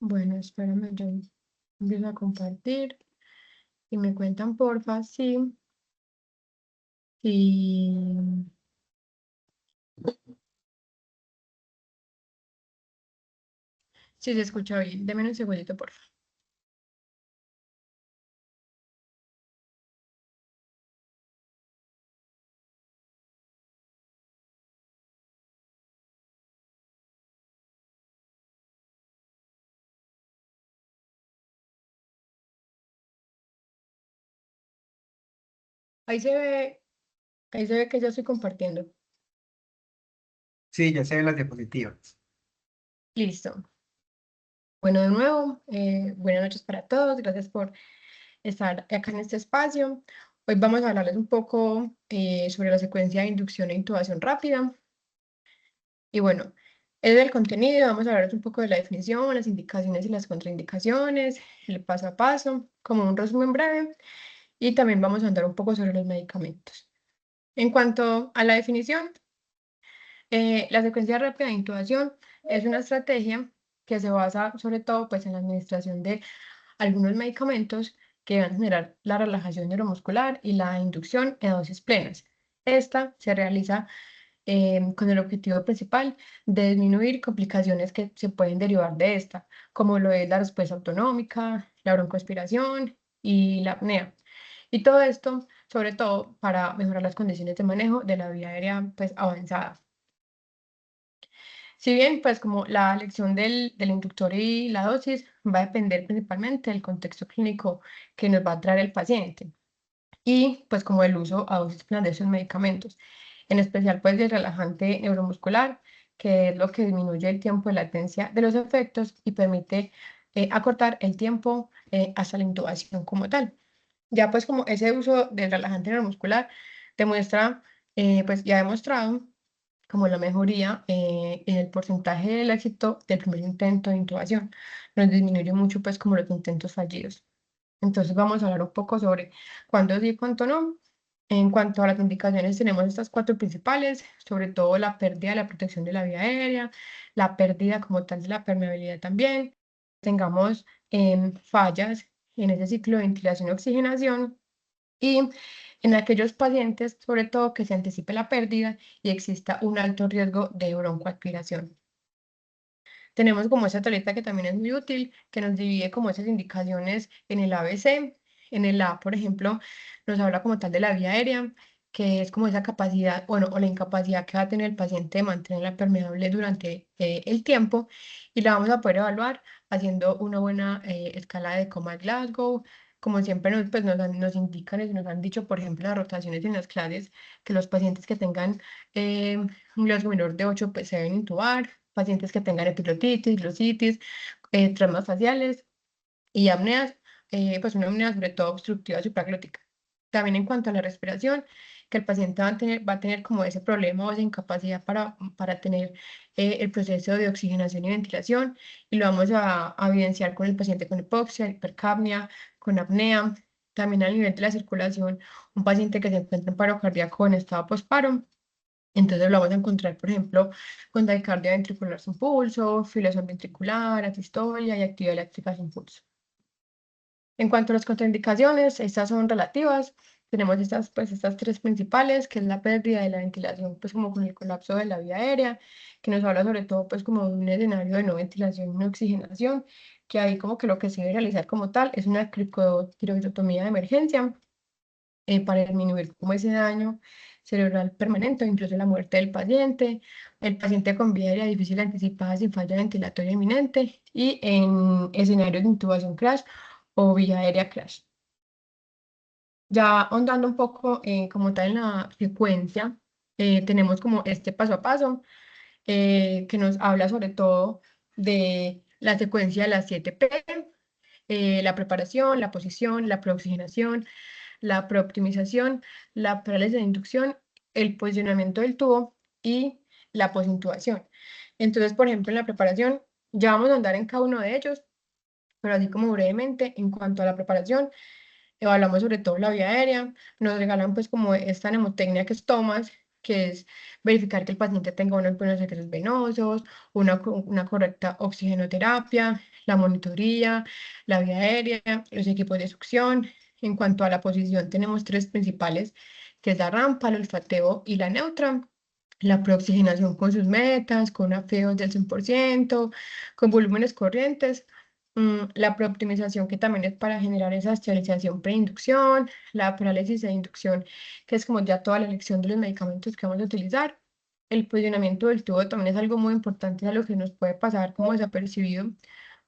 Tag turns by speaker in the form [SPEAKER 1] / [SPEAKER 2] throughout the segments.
[SPEAKER 1] Bueno, espérame, yo empiezo a compartir y me cuentan porfa, sí. Y si se escucha bien, denme un segundito, porfa. Ahí se ve, ahí se ve que yo estoy compartiendo.
[SPEAKER 2] Sí, ya se ven las diapositivas.
[SPEAKER 1] Listo. Bueno, de nuevo, buenas noches para todos. Gracias por estar acá en este espacio. Hoy vamos a hablarles un poco sobre la secuencia de inducción e intubación rápida. Y bueno, es del contenido, vamos a hablar un poco de la definición, las indicaciones y las contraindicaciones, el paso a paso, como un resumen breve, y también vamos a andar un poco sobre los medicamentos. En cuanto a la definición, la secuencia rápida de intubación es una estrategia que se basa sobre todo pues, en la administración de algunos medicamentos que van a generar la relajación neuromuscular y la inducción en dosis plenas. Esta se realiza con el objetivo principal de disminuir complicaciones que se pueden derivar de esta, como lo es la respuesta autonómica, la broncoaspiración y la apnea. Y todo esto, sobre todo, para mejorar las condiciones de manejo de la vía aérea pues, avanzada. Si bien, pues como la elección del inductor y la dosis va a depender principalmente del contexto clínico que nos va a traer el paciente y pues como el uso a dosis plenas de esos medicamentos, en especial pues del relajante neuromuscular, que es lo que disminuye el tiempo de latencia de los efectos y permite acortar el tiempo hasta la intubación como tal. Ya pues como ese uso del relajante neuromuscular demuestra, pues ya ha demostrado como la mejoría en el porcentaje del éxito del primer intento de intubación. Nos disminuye mucho pues como los intentos fallidos. Entonces vamos a hablar un poco sobre cuándo sí y cuándo no. En cuanto a las indicaciones, tenemos estas cuatro principales, sobre todo la pérdida de la protección de la vía aérea, la pérdida como tal de la permeabilidad también, tengamos fallas en ese ciclo de ventilación y oxigenación y en aquellos pacientes, sobre todo, que se anticipe la pérdida y exista un alto riesgo de broncoaspiración. Tenemos como esa tableta que también es muy útil, que nos divide como esas indicaciones en el ABC. En el A, por ejemplo, nos habla como tal de la vía aérea, que es como esa capacidad, bueno, o la incapacidad que va a tener el paciente de mantenerla permeable durante el tiempo, y la vamos a poder evaluar haciendo una buena escala de coma Glasgow. Como siempre pues nos indican y nos han dicho, por ejemplo, las rotaciones en las clases, que los pacientes que tengan un Glasgow menor de 8 pues se deben intubar, pacientes que tengan epiglottitis, glositis, traumas faciales y apneas, pues una apnea sobre todo obstructiva supraglótica. También en cuanto a la respiración, que el paciente va a tener como ese problema o esa incapacidad para tener el proceso de oxigenación y ventilación, y lo vamos a evidenciar con el paciente con hipoxia, hipercapnia, con apnea. También a nivel de la circulación, un paciente que se encuentra en paro cardíaco en estado postparo, entonces lo vamos a encontrar, por ejemplo, con taquicardia ventricular sin pulso, fibrilación ventricular, asistolia y actividad eléctrica sin pulso. En cuanto a las contraindicaciones, estas son relativas. Tenemos estas tres principales, que es la pérdida de la ventilación, pues como con el colapso de la vía aérea, que nos habla sobre todo pues como de un escenario de no ventilación y no oxigenación, que ahí como que lo que se debe realizar como tal es una cricotiroidotomía de emergencia para disminuir como ese daño cerebral permanente o incluso la muerte del paciente, el paciente con vía aérea difícil anticipada sin falla ventilatoria inminente y en escenarios de intubación crash o vía aérea crash. Ya ahondando un poco como tal en la secuencia, tenemos como este paso a paso que nos habla sobre todo de la secuencia de las 7P, la preparación, la posición, la preoxigenación, la preoptimización, la parálisis de inducción, el posicionamiento del tubo y la posintubación. Entonces, por ejemplo, en la preparación, ya vamos a andar en cada uno de ellos, pero así como brevemente, en cuanto a la preparación, evaluamos sobre todo la vía aérea, nos regalan pues como esta mnemotecnia que es TOMAS, que es verificar que el paciente tenga unos buenos accesos venosos, una correcta oxigenoterapia, la monitoría, la vía aérea, los equipos de succión. En cuanto a la posición, tenemos tres principales, que es la rampa, el olfateo y la neutra. La preoxigenación con sus metas, con afeos del 100%, con volúmenes corrientes. La preoptimización, que también es para generar esa esterilización preinducción, la parálisis e inducción, que es como ya toda la elección de los medicamentos que vamos a utilizar. El posicionamiento del tubo también es algo muy importante a lo que nos puede pasar como desapercibido,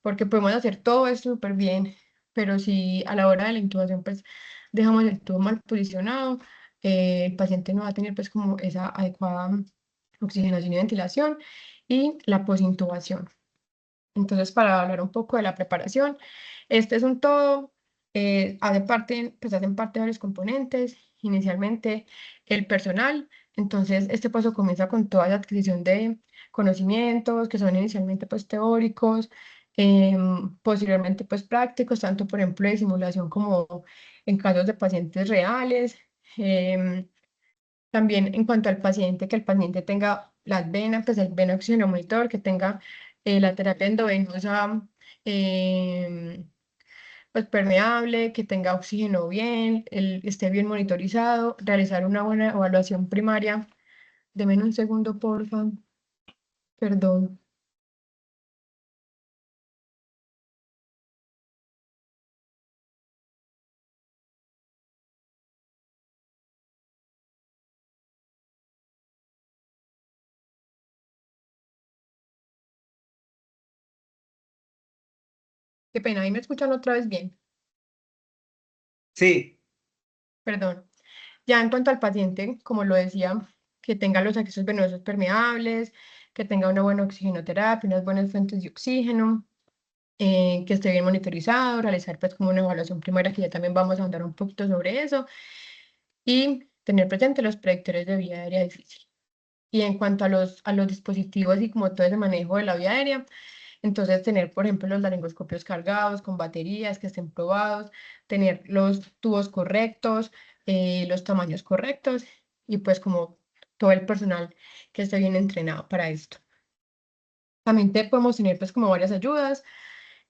[SPEAKER 1] porque podemos hacer todo esto súper bien, pero si a la hora de la intubación pues dejamos el tubo mal posicionado, el paciente no va a tener pues como esa adecuada oxigenación y ventilación y la posintubación. Entonces, para hablar un poco de la preparación, este es un todo, pues hacen parte de varios componentes, inicialmente el personal, entonces este paso comienza con toda la adquisición de conocimientos que son inicialmente pues teóricos, posteriormente pues prácticos, tanto por ejemplo de simulación como en casos de pacientes reales. em, También en cuanto al paciente, que el paciente tenga las venas, pues el veno oxígeno monitor, que tenga la terapia endovenosa pues permeable, que tenga oxígeno bien, esté bien monitorizado, realizar una buena evaluación primaria. Deme un segundo, porfa. Perdón. Qué pena, ahí me escuchan otra vez bien.
[SPEAKER 2] Sí,
[SPEAKER 1] Perdón. Ya en cuanto al paciente, como lo decía, que tenga los accesos venosos permeables, que tenga una buena oxigenoterapia, unas buenas fuentes de oxígeno, que esté bien monitorizado, realizar pues como una evaluación primaria, que ya también vamos a andar un poquito sobre eso, y tener presente los predictores de vía aérea difícil. Y en cuanto a los dispositivos y como todo ese manejo de la vía aérea, entonces tener, por ejemplo, los laringoscopios cargados con baterías que estén probados, tener los tubos correctos, los tamaños correctos y pues como todo el personal que esté bien entrenado para esto. También podemos tener pues como varias ayudas.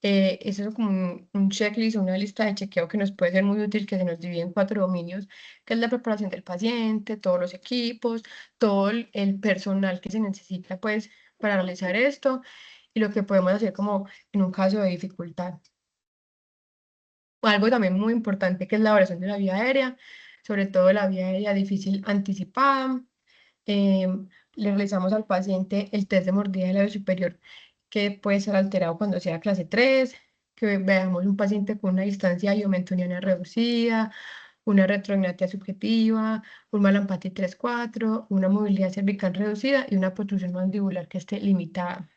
[SPEAKER 1] Eso es como un checklist, una lista de chequeo que nos puede ser muy útil, que se nos divide en cuatro dominios, que es la preparación del paciente, todos los equipos, todo el personal que se necesita pues para realizar esto y lo que podemos hacer como en un caso de dificultad. Algo también muy importante que es la evaluación de la vía aérea, sobre todo la vía aérea difícil anticipada. Le realizamos al paciente el test de mordida del labio superior, que puede ser alterado cuando sea clase 3, que veamos un paciente con una distancia iomentoniana reducida, una retrognatia subjetiva, un malampati 3-4, una movilidad cervical reducida y una protrusión mandibular que esté limitada.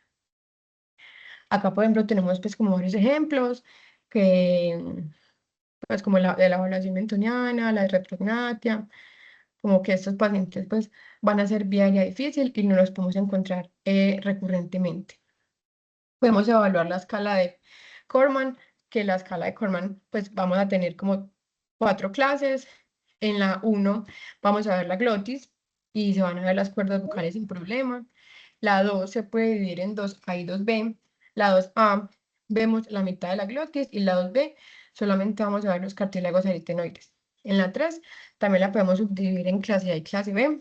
[SPEAKER 1] Acá, por ejemplo, tenemos pues como varios ejemplos, que pues como la de la evaluación mentoniana, la de retrognatia, como que estos pacientes pues van a ser viaria difícil y no los podemos encontrar recurrentemente. Podemos evaluar la escala de Corman, que la escala de Corman pues vamos a tener como cuatro clases. En la uno vamos a ver la glotis y se van a ver las cuerdas vocales sin problema. La 2 se puede dividir en dos A y dos B. La 2A vemos la mitad de la glotis y la 2B solamente vamos a ver los cartílagos aritenoides. En la 3 también la podemos subdividir en clase A y clase B.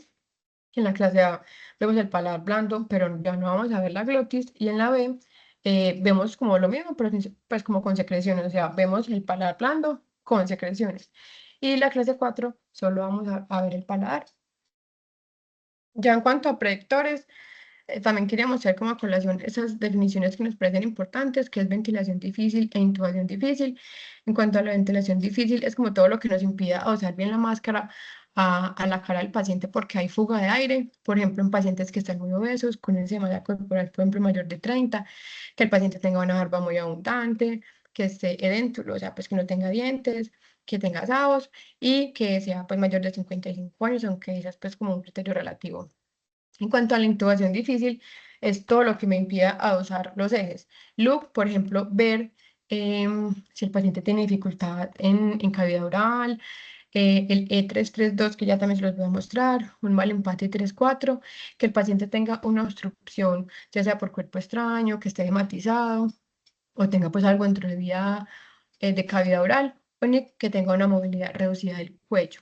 [SPEAKER 1] En la clase A vemos el paladar blando, pero ya no vamos a ver la glotis. Y en la B vemos como lo mismo, pero pues como con secreciones. O sea, vemos el paladar blando con secreciones. Y la clase 4 solo vamos a ver el paladar. Ya en cuanto a predictores, también quería mostrar como a colación esas definiciones que nos parecen importantes, que es ventilación difícil e intubación difícil. En cuanto a la ventilación difícil, es como todo lo que nos impida usar bien la máscara a la cara del paciente porque hay fuga de aire, por ejemplo, en pacientes que están muy obesos, con índice de masa corporal, por ejemplo, mayor de 30, que el paciente tenga una barba muy abundante, que esté edéntulo, o sea, pues que no tenga dientes, que tenga asabos y que sea pues mayor de 55 años, aunque ese es pues como un criterio relativo. En cuanto a la intubación difícil, es todo lo que me impida adosar los ejes. Look, por ejemplo, ver si el paciente tiene dificultad en cavidad oral, el E332, que ya también se los voy a mostrar, un mal empate 3-4, que el paciente tenga una obstrucción, ya sea por cuerpo extraño, que esté hematizado, o tenga pues algo dentro de vía de cavidad oral, o ni que tenga una movilidad reducida del cuello.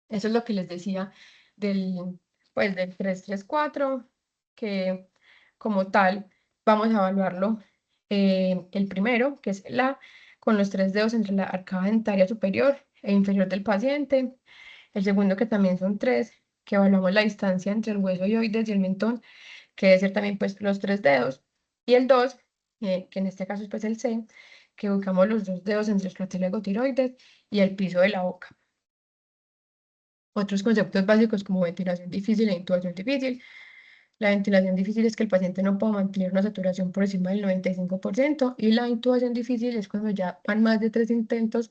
[SPEAKER 1] Eso es lo que les decía del, pues, del 334, que como tal vamos a evaluarlo. El primero, que es con los tres dedos entre la arcada dentaria superior e inferior del paciente. El segundo, que también son tres, que evaluamos la distancia entre el hueso ioides y el mentón, que debe ser también pues los tres dedos. Y el dos, que en este caso es pues el C, que ubicamos los dos dedos entre el cartílago tiroides y el piso de la boca. Otros conceptos básicos como ventilación difícil e intubación difícil. La ventilación difícil es que el paciente no pueda mantener una saturación por encima del 95% y la intubación difícil es cuando ya van más de 3 intentos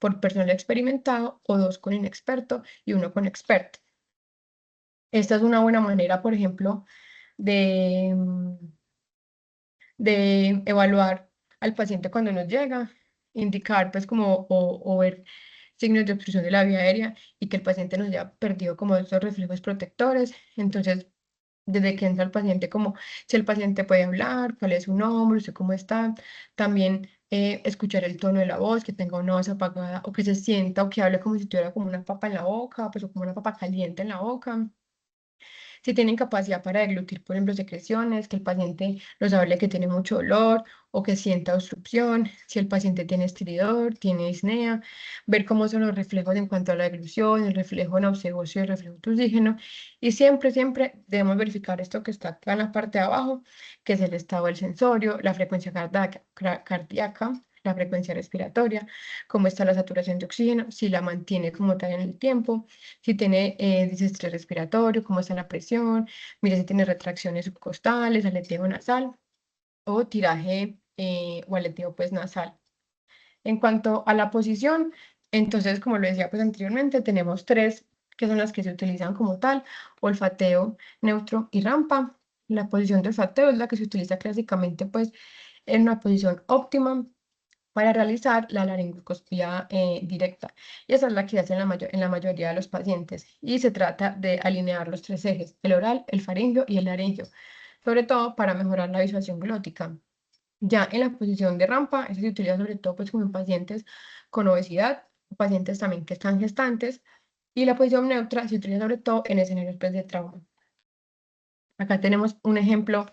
[SPEAKER 1] por personal experimentado o 2 con inexperto y 1 con experto. Esta es una buena manera, por ejemplo, de, de evaluar al paciente cuando nos llega, indicar pues como o ver signos de obstrucción de la vía aérea y que el paciente nos haya perdido como estos reflejos protectores. Entonces, desde que entra el paciente, como si el paciente puede hablar, cuál es su nombre, usted cómo está, también escuchar el tono de la voz, que tenga una voz apagada o que se sienta o que hable como si tuviera como una papa en la boca, pues o como una papa caliente en la boca. Si tienen capacidad para deglutir, por ejemplo, secreciones, que el paciente nos hable que tiene mucho dolor o que sienta obstrucción, si el paciente tiene estridor, tiene disnea, ver cómo son los reflejos en cuanto a la deglución, el reflejo náuseo y el reflejo oxígeno. Y siempre, siempre debemos verificar esto que está acá en la parte de abajo, que es el estado del sensorio, la frecuencia cardíaca, la frecuencia respiratoria, cómo está la saturación de oxígeno, si la mantiene como tal en el tiempo, si tiene disestrés respiratorio, cómo está la presión, mire si tiene retracciones subcostales, aleteo nasal o tiraje o aleteo pues nasal. En cuanto a la posición, entonces, como lo decía pues anteriormente, tenemos tres que son las que se utilizan como tal, olfateo, neutro y rampa. La posición de olfateo es la que se utiliza clásicamente pues en una posición óptima para realizar la laringoscopía directa. Y esa es la que se hace en la mayoría de los pacientes. Y se trata de alinear los tres ejes, el oral, el faríngeo y el laringio, sobre todo para mejorar la visualización glótica. Ya en la posición de rampa, eso se utiliza sobre todo pues, como en pacientes con obesidad, pacientes también que están gestantes, y la posición neutra se utiliza sobre todo en escenarios pues, de trauma. Acá tenemos un ejemplo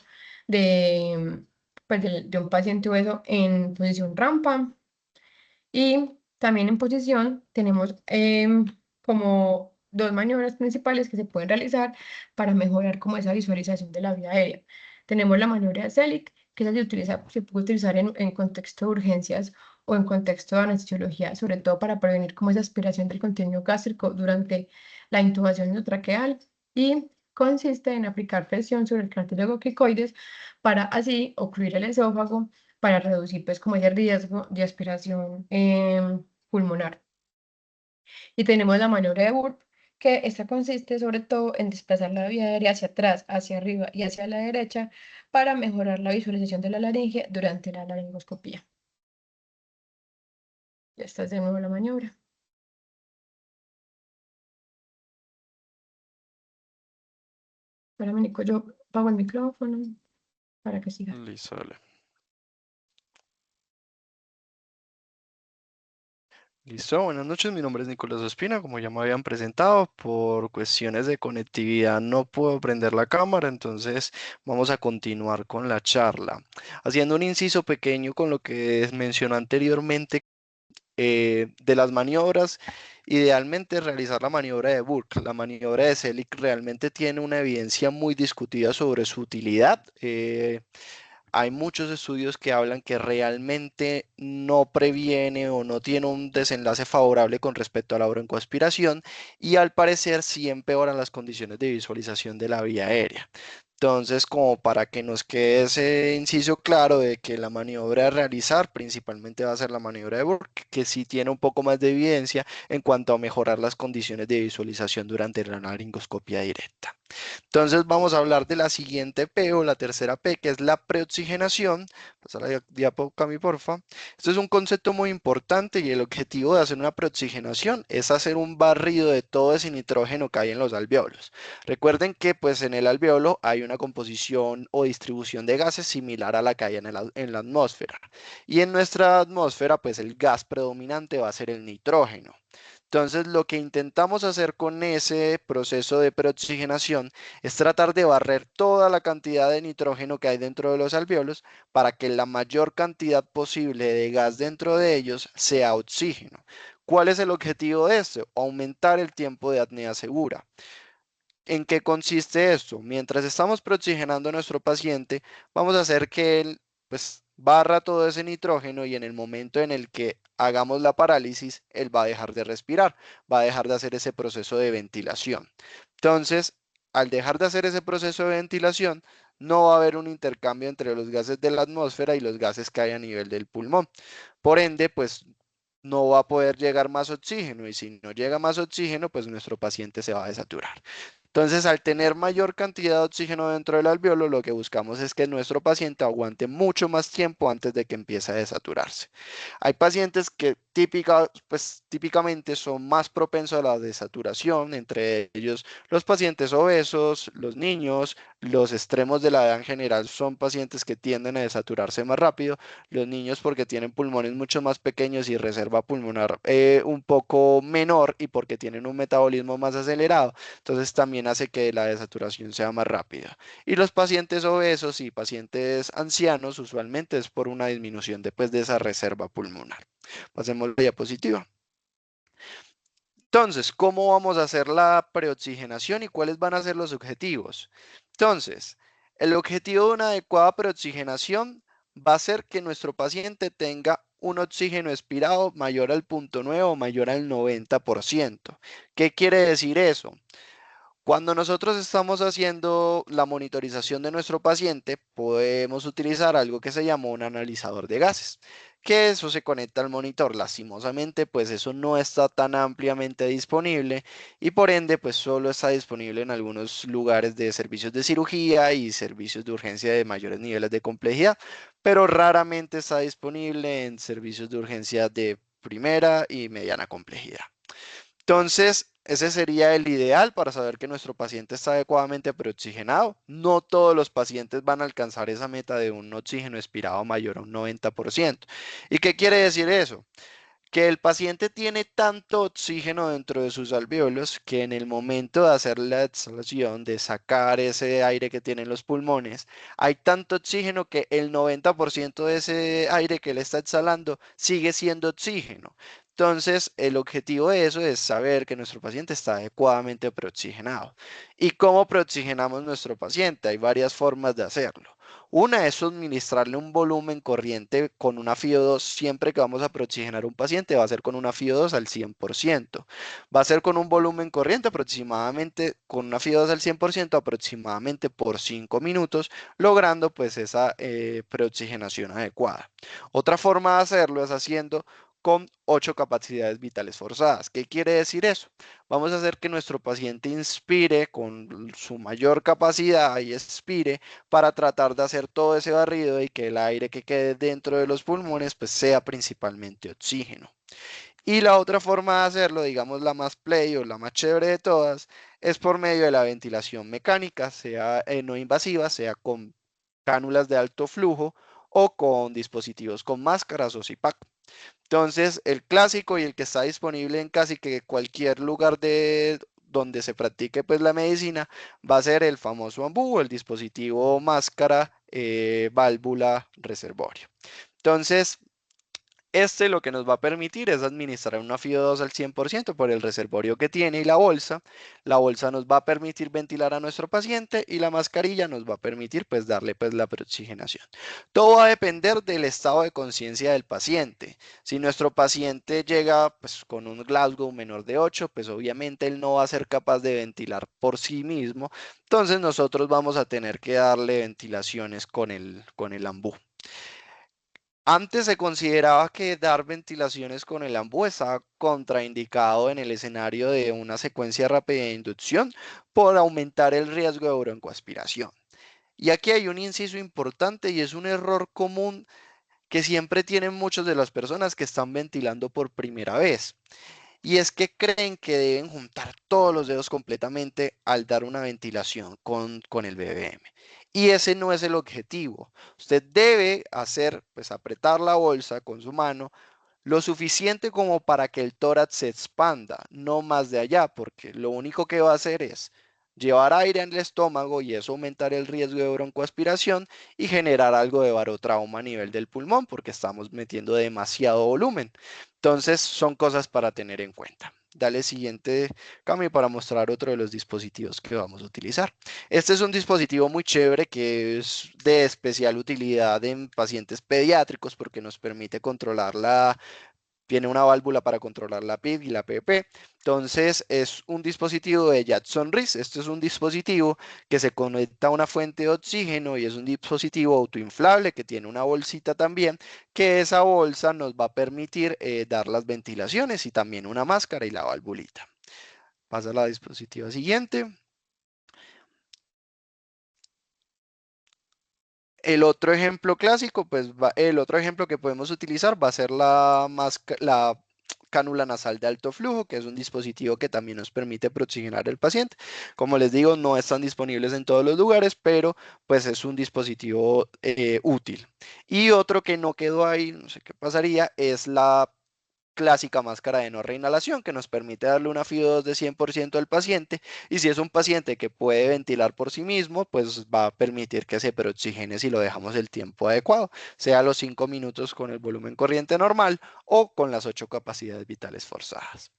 [SPEAKER 1] de, pues, de un paciente obeso en posición rampa. Y también en posición tenemos como dos maniobras principales que se pueden realizar para mejorar como esa visualización de la vía aérea. Tenemos la maniobra de Selig, que esa se puede utilizar en contexto de urgencias o en contexto de anestesiología, sobre todo para prevenir como esa aspiración del contenido gástrico durante la intubación endotraqueal y consiste en aplicar presión sobre el cartílago cricoides para así ocluir el esófago para reducir pues como ese riesgo de aspiración pulmonar. Y tenemos la maniobra de Burp, que esta consiste sobre todo en desplazar la vía aérea hacia atrás, hacia arriba y hacia la derecha para mejorar la visualización de la laringe durante la laringoscopía. Ya está de nuevo la maniobra. Ahora, Nico, yo apago el micrófono para que siga.
[SPEAKER 2] Listo, dale. Listo, buenas noches, mi nombre es Nicolás Ospina, como ya me habían presentado, por cuestiones de conectividad no puedo prender la cámara, entonces vamos a continuar con la charla. Haciendo un inciso pequeño con lo que mencionó anteriormente de las maniobras, idealmente realizar la maniobra de Burke. La maniobra de Selig realmente tiene una evidencia muy discutida sobre su utilidad. Hay muchos estudios que hablan que realmente no previene o no tiene un desenlace favorable con respecto a la broncoaspiración y al parecer sí empeoran las condiciones de visualización de la vía aérea. Entonces, como para que nos quede ese inciso claro de que la maniobra a realizar principalmente va a ser la maniobra de Burke, que sí tiene un poco más de evidencia en cuanto a mejorar las condiciones de visualización durante la laringoscopia directa. Entonces vamos a hablar de la siguiente P o la tercera P, que es la preoxigenación. Pasar la diapo, Cami, porfa. Esto es un concepto muy importante y el objetivo de hacer una preoxigenación es hacer un barrido de todo ese nitrógeno que hay en los alvéolos. Recuerden que pues en el alvéolo hay una composición o distribución de gases similar a la que hay en la atmósfera. Y en nuestra atmósfera pues el gas predominante va a ser el nitrógeno. Entonces, lo que intentamos hacer con ese proceso de preoxigenación es tratar de barrer toda la cantidad de nitrógeno que hay dentro de los alvéolos para que la mayor cantidad posible de gas dentro de ellos sea oxígeno. ¿Cuál es el objetivo de esto? Aumentar el tiempo de apnea segura. ¿En qué consiste esto? Mientras estamos preoxigenando a nuestro paciente, vamos a hacer que él pues barra todo ese nitrógeno y en el momento en el que hagamos la parálisis, él va a dejar de respirar, va a dejar de hacer ese proceso de ventilación. Entonces, al dejar de hacer ese proceso de ventilación, no va a haber un intercambio entre los gases de la atmósfera y los gases que hay a nivel del pulmón. Por ende, pues no va a poder llegar más oxígeno y si no llega más oxígeno, pues nuestro paciente se va a desaturar. Entonces, al tener mayor cantidad de oxígeno dentro del alveolo, lo que buscamos es que nuestro paciente aguante mucho más tiempo antes de que empiece a desaturarse. Hay pacientes que típicamente son más propensos a la desaturación, entre ellos los pacientes obesos, los niños, los extremos de la edad en general son pacientes que tienden a desaturarse más rápido, los niños porque tienen pulmones mucho más pequeños y reserva pulmonar un poco menor y porque tienen un metabolismo más acelerado, entonces también hace que la desaturación sea más rápida. Y los pacientes obesos y pacientes ancianos usualmente es por una disminución después de esa reserva pulmonar. Pasemos a la diapositiva. Entonces, ¿cómo vamos a hacer la preoxigenación y cuáles van a ser los objetivos? Entonces, el objetivo de una adecuada preoxigenación va a ser que nuestro paciente tenga un oxígeno expirado mayor al 0,9 o mayor al 90%. ¿Qué quiere decir eso? Cuando nosotros estamos haciendo la monitorización de nuestro paciente, podemos utilizar algo que se llama un analizador de gases, que eso se conecta al monitor. Lastimosamente, pues eso no está tan ampliamente disponible y por ende, pues solo está disponible en algunos lugares de servicios de cirugía y servicios de urgencia de mayores niveles de complejidad, pero raramente está disponible en servicios de urgencia de primera y mediana complejidad. Entonces, ese sería el ideal para saber que nuestro paciente está adecuadamente preoxigenado. No todos los pacientes van a alcanzar esa meta de un oxígeno expirado mayor a un 90%. ¿Y qué quiere decir eso? Que el paciente tiene tanto oxígeno dentro de sus alvéolos que en el momento de hacer la exhalación, de sacar ese aire que tienen los pulmones, hay tanto oxígeno que el 90% de ese aire que él está exhalando sigue siendo oxígeno. Entonces, el objetivo de eso es saber que nuestro paciente está adecuadamente preoxigenado. ¿Y cómo preoxigenamos nuestro paciente? Hay varias formas de hacerlo. Una es suministrarle un volumen corriente con una FiO2. Siempre que vamos a preoxigenar a un paciente, va a ser con una FiO2 al 100%. Va a ser con un volumen corriente aproximadamente, con una FiO2 al 100% aproximadamente por 5 minutos, logrando pues esa preoxigenación adecuada. Otra forma de hacerlo es haciendo con 8 capacidades vitales forzadas. ¿Qué quiere decir eso? Vamos a hacer que nuestro paciente inspire con su mayor capacidad y expire para tratar de hacer todo ese barrido y que el aire que quede dentro de los pulmones pues sea principalmente oxígeno. Y la otra forma de hacerlo, digamos la más play o la más chévere de todas, es por medio de la ventilación mecánica, sea no invasiva, sea con cánulas de alto flujo o con dispositivos con máscaras o CPAP. Entonces, el clásico y el que está disponible en casi que cualquier lugar de donde se practique pues la medicina va a ser el famoso ambú, el dispositivo máscara, válvula, reservorio. Entonces, este lo que nos va a permitir es administrar una FIO2 al 100% por el reservorio que tiene y la bolsa. La bolsa nos va a permitir ventilar a nuestro paciente y la mascarilla nos va a permitir pues darle pues la preoxigenación. Todo va a depender del estado de conciencia del paciente. Si nuestro paciente llega pues con un Glasgow menor de 8, pues obviamente él no va a ser capaz de ventilar por sí mismo. Entonces nosotros vamos a tener que darle ventilaciones con el ambú. Antes se consideraba que dar ventilaciones con el AMBU estaba contraindicado en el escenario de una secuencia rápida de inducción por aumentar el riesgo de broncoaspiración. Y aquí hay un inciso importante y es un error común que siempre tienen muchas de las personas que están ventilando por primera vez. Y es que creen que deben juntar todos los dedos completamente al dar una ventilación con el BBM. Y ese no es el objetivo. Usted debe hacer, pues apretar la bolsa con su mano lo suficiente como para que el tórax se expanda, no más de allá, porque lo único que va a hacer es llevar aire en el estómago y eso aumentar el riesgo de broncoaspiración y generar algo de barotrauma a nivel del pulmón, porque estamos metiendo demasiado volumen. Entonces, son cosas para tener en cuenta. Dale siguiente, Cami, para mostrar otro de los dispositivos que vamos a utilizar. Este es un dispositivo muy chévere que es de especial utilidad en pacientes pediátricos porque nos permite controlar tiene una válvula para controlar la PIB y la PP. Entonces es un dispositivo de Jackson Rees. Este es un dispositivo que se conecta a una fuente de oxígeno y es un dispositivo autoinflable que tiene una bolsita también, que esa bolsa nos va a permitir dar las ventilaciones y también una máscara y la valvulita. Pasa a la dispositiva siguiente. El otro ejemplo clásico, el otro ejemplo que podemos utilizar va a ser la cánula nasal de alto flujo, que es un dispositivo que también nos permite preoxigenar el paciente. Como les digo, no están disponibles en todos los lugares, pero pues es un dispositivo útil. Y otro que no quedó ahí, no sé qué pasaría, es la clásica máscara de no reinhalación que nos permite darle una FIO2 de 100% al paciente y si es un paciente que puede ventilar por sí mismo, pues va a permitir que se peroxigene si lo dejamos el tiempo adecuado, sea los 5 minutos con el volumen corriente normal o con las 8 capacidades vitales forzadas.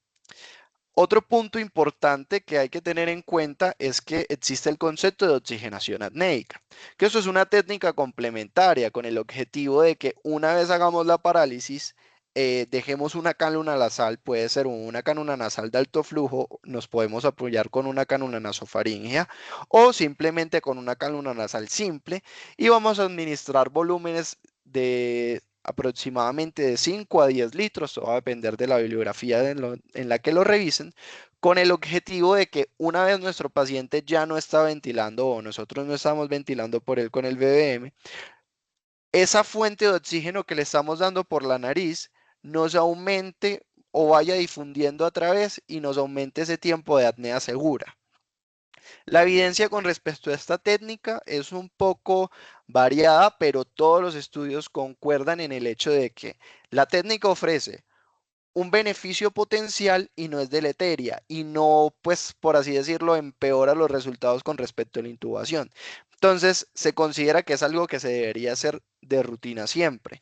[SPEAKER 2] Otro punto importante que hay que tener en cuenta es que existe el concepto de oxigenación apneica, que eso es una técnica complementaria con el objetivo de que una vez hagamos la parálisis, dejemos una cánula nasal, puede ser una cánula nasal de alto flujo, nos podemos apoyar con una cánula nasofaringea o simplemente con una cánula nasal simple y vamos a administrar volúmenes de aproximadamente de 5 a 10 litros, todo va a depender de la bibliografía en la que lo revisen, con el objetivo de que una vez nuestro paciente ya no está ventilando o nosotros no estamos ventilando por él con el BBM, esa fuente de oxígeno que le estamos dando por la nariz nos aumente o vaya difundiendo a través y nos aumente ese tiempo de apnea segura. La evidencia con respecto a esta técnica es un poco variada, pero todos los estudios concuerdan en el hecho de que la técnica ofrece un beneficio potencial y no es deleteria y no, pues, por así decirlo, empeora los resultados con respecto a la intubación. Entonces, se considera que es algo que se debería hacer de rutina siempre.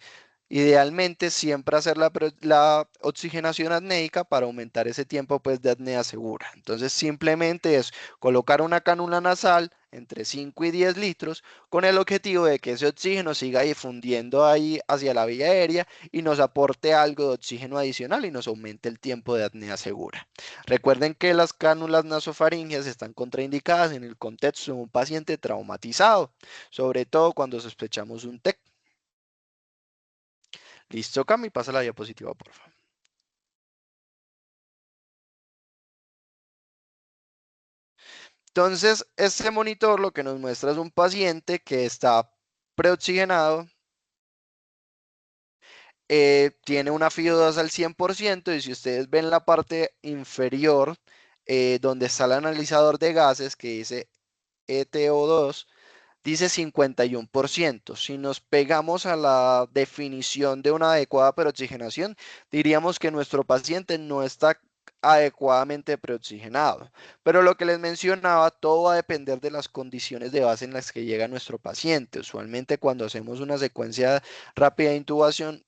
[SPEAKER 2] Idealmente, siempre hacer la oxigenación apneica para aumentar ese tiempo pues, de apnea segura. Entonces, simplemente es colocar una cánula nasal entre 5 y 10 litros con el objetivo de que ese oxígeno siga difundiendo ahí hacia la vía aérea y nos aporte algo de oxígeno adicional y nos aumente el tiempo de apnea segura. Recuerden que las cánulas nasofaringeas están contraindicadas en el contexto de un paciente traumatizado, sobre todo cuando sospechamos un TEC. Listo, Cami, pasa la diapositiva, por favor. Entonces, este monitor lo que nos muestra es un paciente que está preoxigenado, tiene una FIO2 al 100% y si ustedes ven la parte inferior, donde está el analizador de gases que dice ETO2, dice 51%. Si nos pegamos a la definición de una adecuada preoxigenación, diríamos que nuestro paciente no está adecuadamente preoxigenado. Pero lo que les mencionaba, todo va a depender de las condiciones de base en las que llega nuestro paciente. Usualmente cuando hacemos una secuencia rápida de intubación,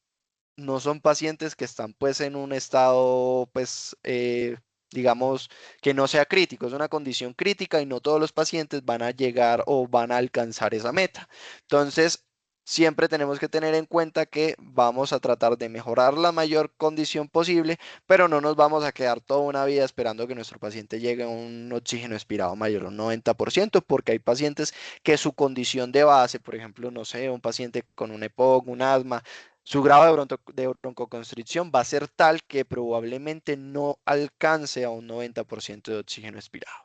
[SPEAKER 2] no son pacientes que están pues en un estado pues digamos que no sea crítico, es una condición crítica y no todos los pacientes van a llegar o van a alcanzar esa meta. Entonces, siempre tenemos que tener en cuenta que vamos a tratar de mejorar la mayor condición posible, pero no nos vamos a quedar toda una vida esperando que nuestro paciente llegue a un oxígeno expirado mayor a un 90%, porque hay pacientes que su condición de base, por ejemplo, no sé, un paciente con un EPOC, un asma, Su grado de broncoconstricción va a ser tal que probablemente no alcance a un 90% de oxígeno expirado.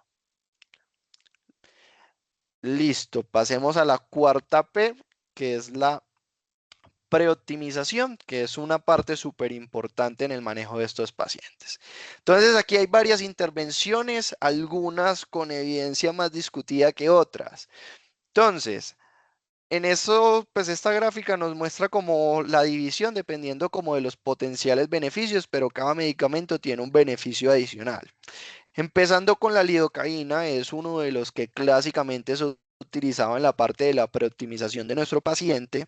[SPEAKER 2] Listo, pasemos a la cuarta P, que es la preoptimización, que es una parte súper importante en el manejo de estos pacientes. Entonces, aquí hay varias intervenciones, algunas con evidencia más discutida que otras. Entonces, en eso, pues esta gráfica nos muestra como la división dependiendo como de los potenciales beneficios, pero cada medicamento tiene un beneficio adicional. Empezando con la lidocaína, es uno de los que clásicamente se utilizaba en la parte de la preoptimización de nuestro paciente.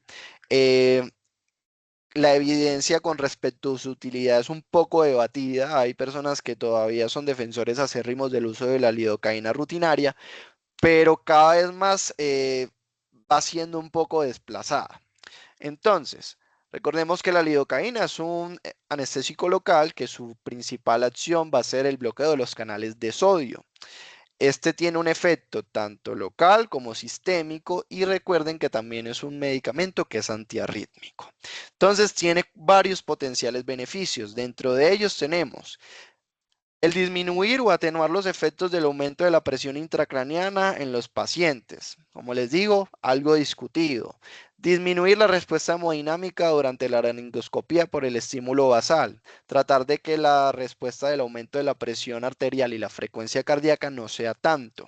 [SPEAKER 2] Eh, la evidencia con respecto a su utilidad es un poco debatida. Hay personas que todavía son defensores acérrimos del uso de la lidocaína rutinaria, pero cada vez más va siendo un poco desplazada. Entonces, recordemos que la lidocaína es un anestésico local que su principal acción va a ser el bloqueo de los canales de sodio. Este tiene un efecto tanto local como sistémico y recuerden que también es un medicamento que es antiarrítmico. Entonces tiene varios potenciales beneficios. Dentro de ellos tenemos el disminuir o atenuar los efectos del aumento de la presión intracraniana en los pacientes. Como les digo, algo discutido. Disminuir la respuesta hemodinámica durante la laringoscopía por el estímulo basal. Tratar de que la respuesta del aumento de la presión arterial y la frecuencia cardíaca no sea tanto.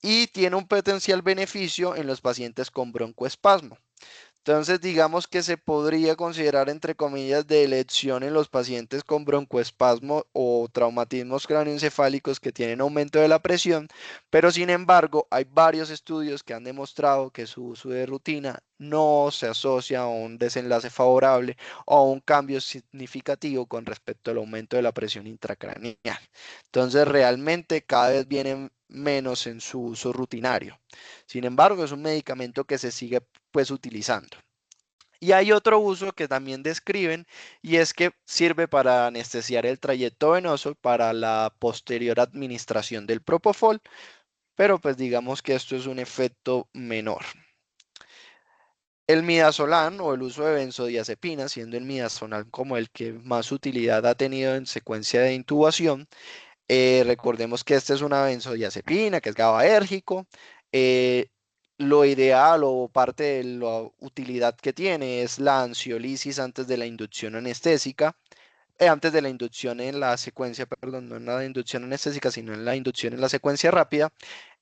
[SPEAKER 2] Y tiene un potencial beneficio en los pacientes con broncoespasmo. Entonces, digamos que se podría considerar, entre comillas, de elección en los pacientes con broncoespasmo o traumatismos cráneoencefálicos que tienen aumento de la presión, pero sin embargo, hay varios estudios que han demostrado que su uso de rutina no se asocia a un desenlace favorable o a un cambio significativo con respecto al aumento de la presión intracraneal. Entonces, realmente cada vez vienen menos en su uso rutinario. Sin embargo, es un medicamento que se sigue pues utilizando. Y hay otro uso que también describen y es que sirve para anestesiar el trayecto venoso para la posterior administración del propofol, pero pues digamos que esto es un efecto menor. El midazolam o el uso de benzodiazepina, siendo el midazolam como el que más utilidad ha tenido en secuencia de intubación, recordemos que esta es una benzodiazepina, que es GABAérgico. Eh, lo ideal o parte de la utilidad que tiene es la ansiolisis antes de la inducción anestésica, antes de la inducción en la secuencia, perdón, no en la inducción anestésica, sino en la inducción en la secuencia rápida.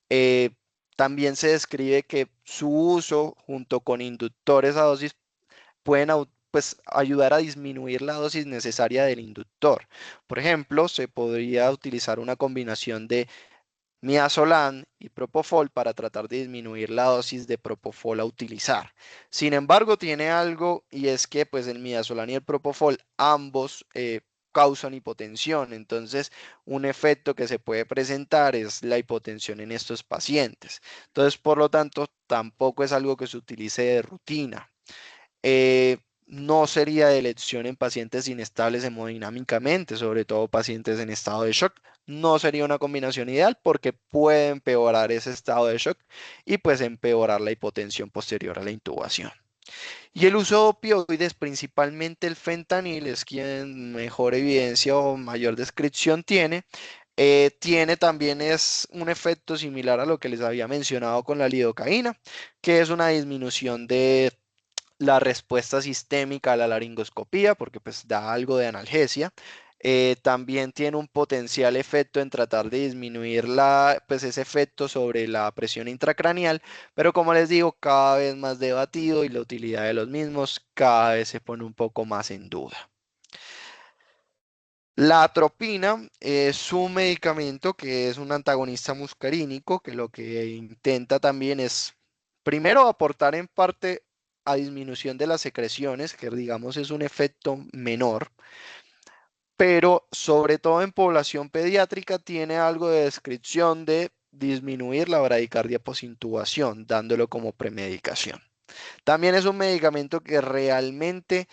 [SPEAKER 2] Eh, También se describe que su uso junto con inductores a dosis pueden pues, ayudar a disminuir la dosis necesaria del inductor. Por ejemplo, se podría utilizar una combinación de midazolam y propofol para tratar de disminuir la dosis de propofol a utilizar. Sin embargo, tiene algo y es que pues el midazolam y el propofol ambos causan hipotensión. Entonces, un efecto que se puede presentar es la hipotensión en estos pacientes. Entonces, por lo tanto, tampoco es algo que se utilice de rutina. No sería de elección en pacientes inestables hemodinámicamente, sobre todo pacientes en estado de shock. No sería una combinación ideal porque puede empeorar ese estado de shock y pues empeorar la hipotensión posterior a la intubación. Y el uso de opioides, principalmente el fentanil, es quien mejor evidencia o mayor descripción tiene. Tiene también es un efecto similar a lo que les había mencionado con la lidocaína, que es una disminución de la respuesta sistémica a la laringoscopía, porque pues da algo de analgesia. También tiene un potencial efecto en tratar de disminuir pues ese efecto sobre la presión intracraneal, pero como les digo, cada vez más debatido y la utilidad de los mismos cada vez se pone un poco más en duda. La atropina es un medicamento que es un antagonista muscarínico que lo que intenta también es, primero, aportar en parte a disminución de las secreciones, que digamos es un efecto menor, pero sobre todo en población pediátrica tiene algo de descripción de disminuir la bradicardia posintubación, dándolo como premedicación. También es un medicamento que realmente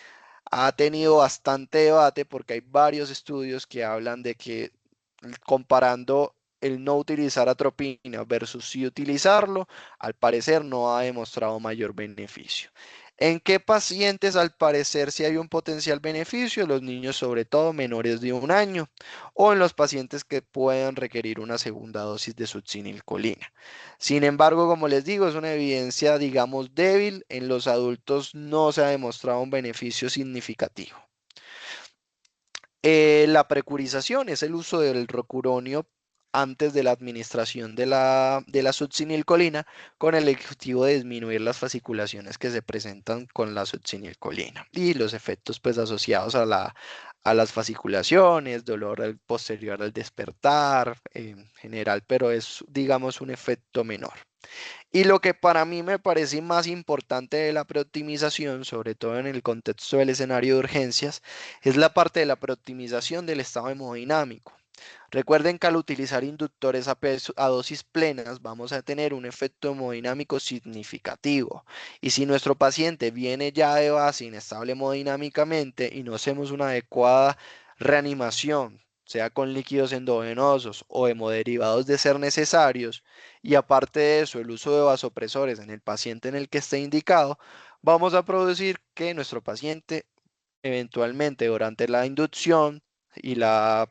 [SPEAKER 2] ha tenido bastante debate porque hay varios estudios que hablan de que comparando el no utilizar atropina versus sí utilizarlo, al parecer no ha demostrado mayor beneficio. ¿En qué pacientes al parecer si hay un potencial beneficio? Los niños sobre todo menores de 1 año o en los pacientes que puedan requerir una segunda dosis de succinilcolina. Sin embargo, como les digo, es una evidencia, digamos, débil. En los adultos no se ha demostrado un beneficio significativo. La precurización es el uso del rocuronio antes de la administración de la succinilcolina con el objetivo de disminuir las fasciculaciones que se presentan con la succinilcolina y los efectos pues asociados a las fasciculaciones, dolor posterior al despertar en general, pero es digamos un efecto menor. Y lo que para mí me parece más importante de la preoptimización, sobre todo en el contexto del escenario de urgencias, es la parte de la preoptimización del estado hemodinámico. Recuerden que al utilizar inductores a dosis plenas vamos a tener un efecto hemodinámico significativo. Y si nuestro paciente viene ya de base inestable hemodinámicamente y no hacemos una adecuada reanimación, sea con líquidos endovenosos o hemoderivados de ser necesarios, y aparte de eso el uso de vasopresores en el paciente en el que esté indicado, vamos a producir que nuestro paciente eventualmente durante la inducción y la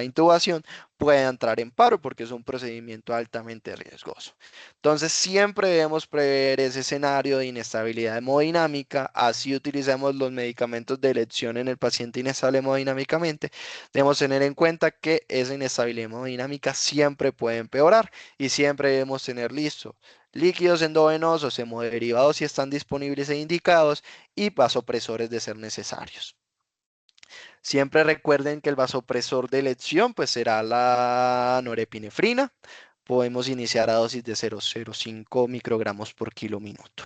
[SPEAKER 2] intubación pueda entrar en paro porque es un procedimiento altamente riesgoso. Entonces siempre debemos prever ese escenario de inestabilidad hemodinámica, así utilizamos los medicamentos de elección en el paciente inestable hemodinámicamente, debemos tener en cuenta que esa inestabilidad hemodinámica siempre puede empeorar y siempre debemos tener listo líquidos endovenosos, hemoderivados si están disponibles e indicados y vasopresores de ser necesarios. Siempre recuerden que el vasopresor de elección pues será la norepinefrina. Podemos iniciar a dosis de 0,05 microgramos por kilo minuto.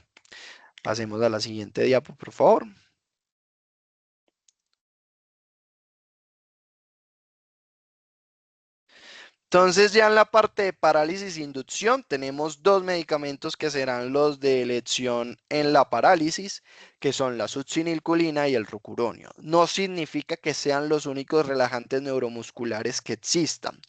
[SPEAKER 2] Pasemos a la siguiente diapo, por favor. Entonces ya en la parte de parálisis e inducción tenemos dos medicamentos que serán los de elección en la parálisis, que son la succinilcolina y el rocuronio. No significa que sean los únicos relajantes neuromusculares que existan,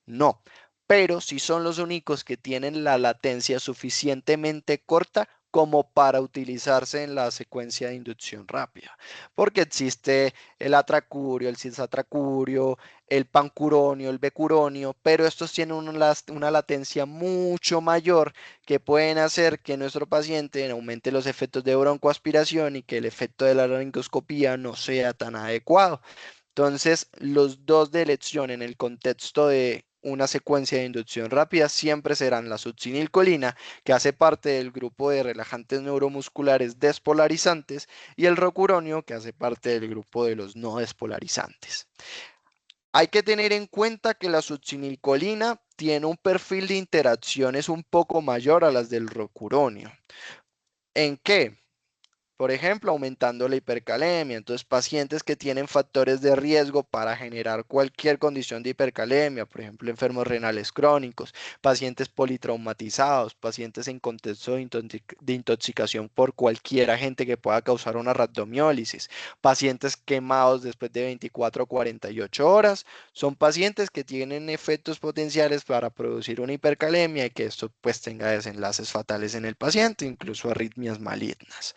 [SPEAKER 2] no, pero sí son los únicos que tienen la latencia suficientemente corta como para utilizarse en la secuencia de inducción rápida, porque existe el atracurio, el cisatracurio, el pancuronio, el becuronio, pero estos tienen una latencia mucho mayor que pueden hacer que nuestro paciente aumente los efectos de broncoaspiración y que el efecto de la laringoscopía no sea tan adecuado. Entonces, los dos de elección en el contexto de una secuencia de inducción rápida siempre serán la succinilcolina, que hace parte del grupo de relajantes neuromusculares despolarizantes, y el rocuronio, que hace parte del grupo de los no despolarizantes. Hay que tener en cuenta que la succinilcolina tiene un perfil de interacciones un poco mayor a las del rocuronio. ¿En qué? Por ejemplo, aumentando la hipercalemia. Entonces, pacientes que tienen factores de riesgo para generar cualquier condición de hipercalemia, por ejemplo, enfermos renales crónicos, pacientes politraumatizados, pacientes en contexto de intoxicación por cualquier agente que pueda causar una rhabdomiólisis, pacientes quemados después de 24 o 48 horas, son pacientes que tienen efectos potenciales para producir una hipercalemia y que esto pues tenga desenlaces fatales en el paciente, incluso arritmias malignas.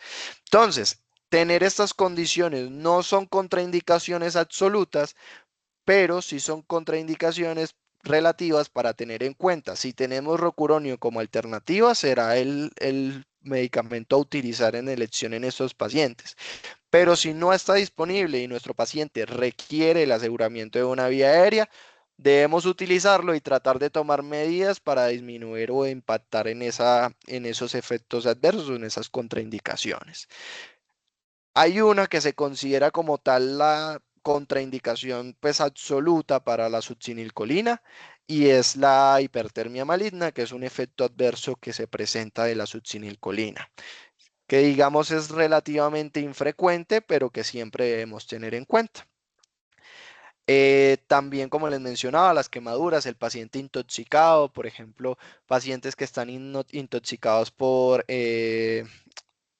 [SPEAKER 2] Entonces, tener estas condiciones no son contraindicaciones absolutas, pero sí son contraindicaciones relativas para tener en cuenta. Si tenemos rocuronio como alternativa, será el medicamento a utilizar en elección en estos pacientes. Pero si no está disponible y nuestro paciente requiere el aseguramiento de una vía aérea, debemos utilizarlo y tratar de tomar medidas para disminuir o impactar en esos efectos adversos, en esas contraindicaciones. Hay una que se considera como tal la contraindicación pues absoluta para la succinilcolina y es la hipertermia maligna, que es un efecto adverso que se presenta de la succinilcolina, que digamos es relativamente infrecuente, pero que siempre debemos tener en cuenta. También, como les mencionaba, las quemaduras, el paciente intoxicado, por ejemplo, pacientes que están intoxicados por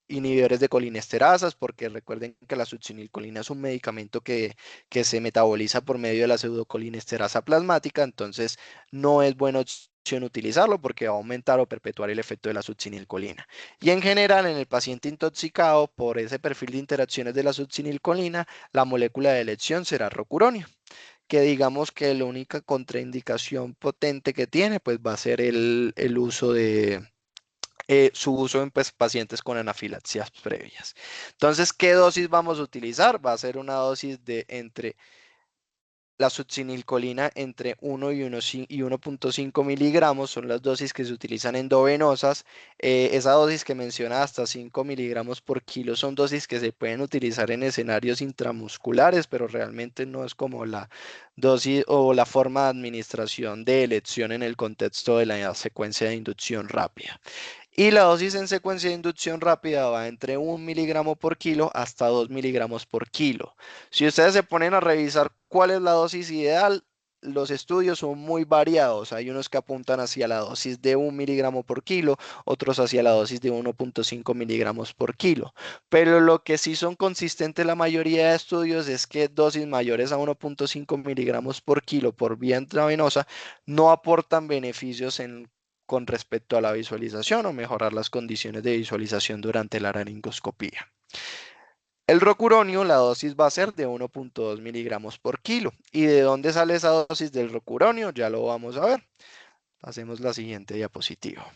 [SPEAKER 2] inhibidores de colinesterasas, porque recuerden que la succinilcolina es un medicamento que se metaboliza por medio de la pseudocolinesterasa plasmática, entonces no es bueno utilizarlo porque va a aumentar o perpetuar el efecto de la succinilcolina. Y en general, en el paciente intoxicado por ese perfil de interacciones de la succinilcolina, la molécula de elección será rocuronio, que digamos que la única contraindicación potente que tiene, pues va a ser el uso de su uso en pues, pacientes con anafilaxias previas. Entonces, ¿qué dosis vamos a utilizar? Va a ser una dosis de entre la succinilcolina entre 1 y 1.5 miligramos, son las dosis que se utilizan endovenosas. Esa dosis que menciona hasta 5 miligramos por kilo son dosis que se pueden utilizar en escenarios intramusculares, pero realmente no es como la dosis o la forma de administración de elección en el contexto de la secuencia de inducción rápida. Y la dosis en secuencia de inducción rápida va entre 1 miligramo por kilo hasta 2 miligramos por kilo. Si ustedes se ponen a revisar cuál es la dosis ideal, los estudios son muy variados. Hay unos que apuntan hacia la dosis de 1 miligramo por kilo, otros hacia la dosis de 1.5 miligramos por kilo. Pero lo que sí son consistentes la mayoría de estudios es que dosis mayores a 1.5 miligramos por kilo por vía intravenosa no aportan beneficios con respecto a la visualización o mejorar las condiciones de visualización durante la laringoscopía. El rocuronio, la dosis va a ser de 1.2 miligramos por kilo. ¿Y de dónde sale esa dosis del rocuronio? Ya lo vamos a ver. Hacemos la siguiente diapositiva.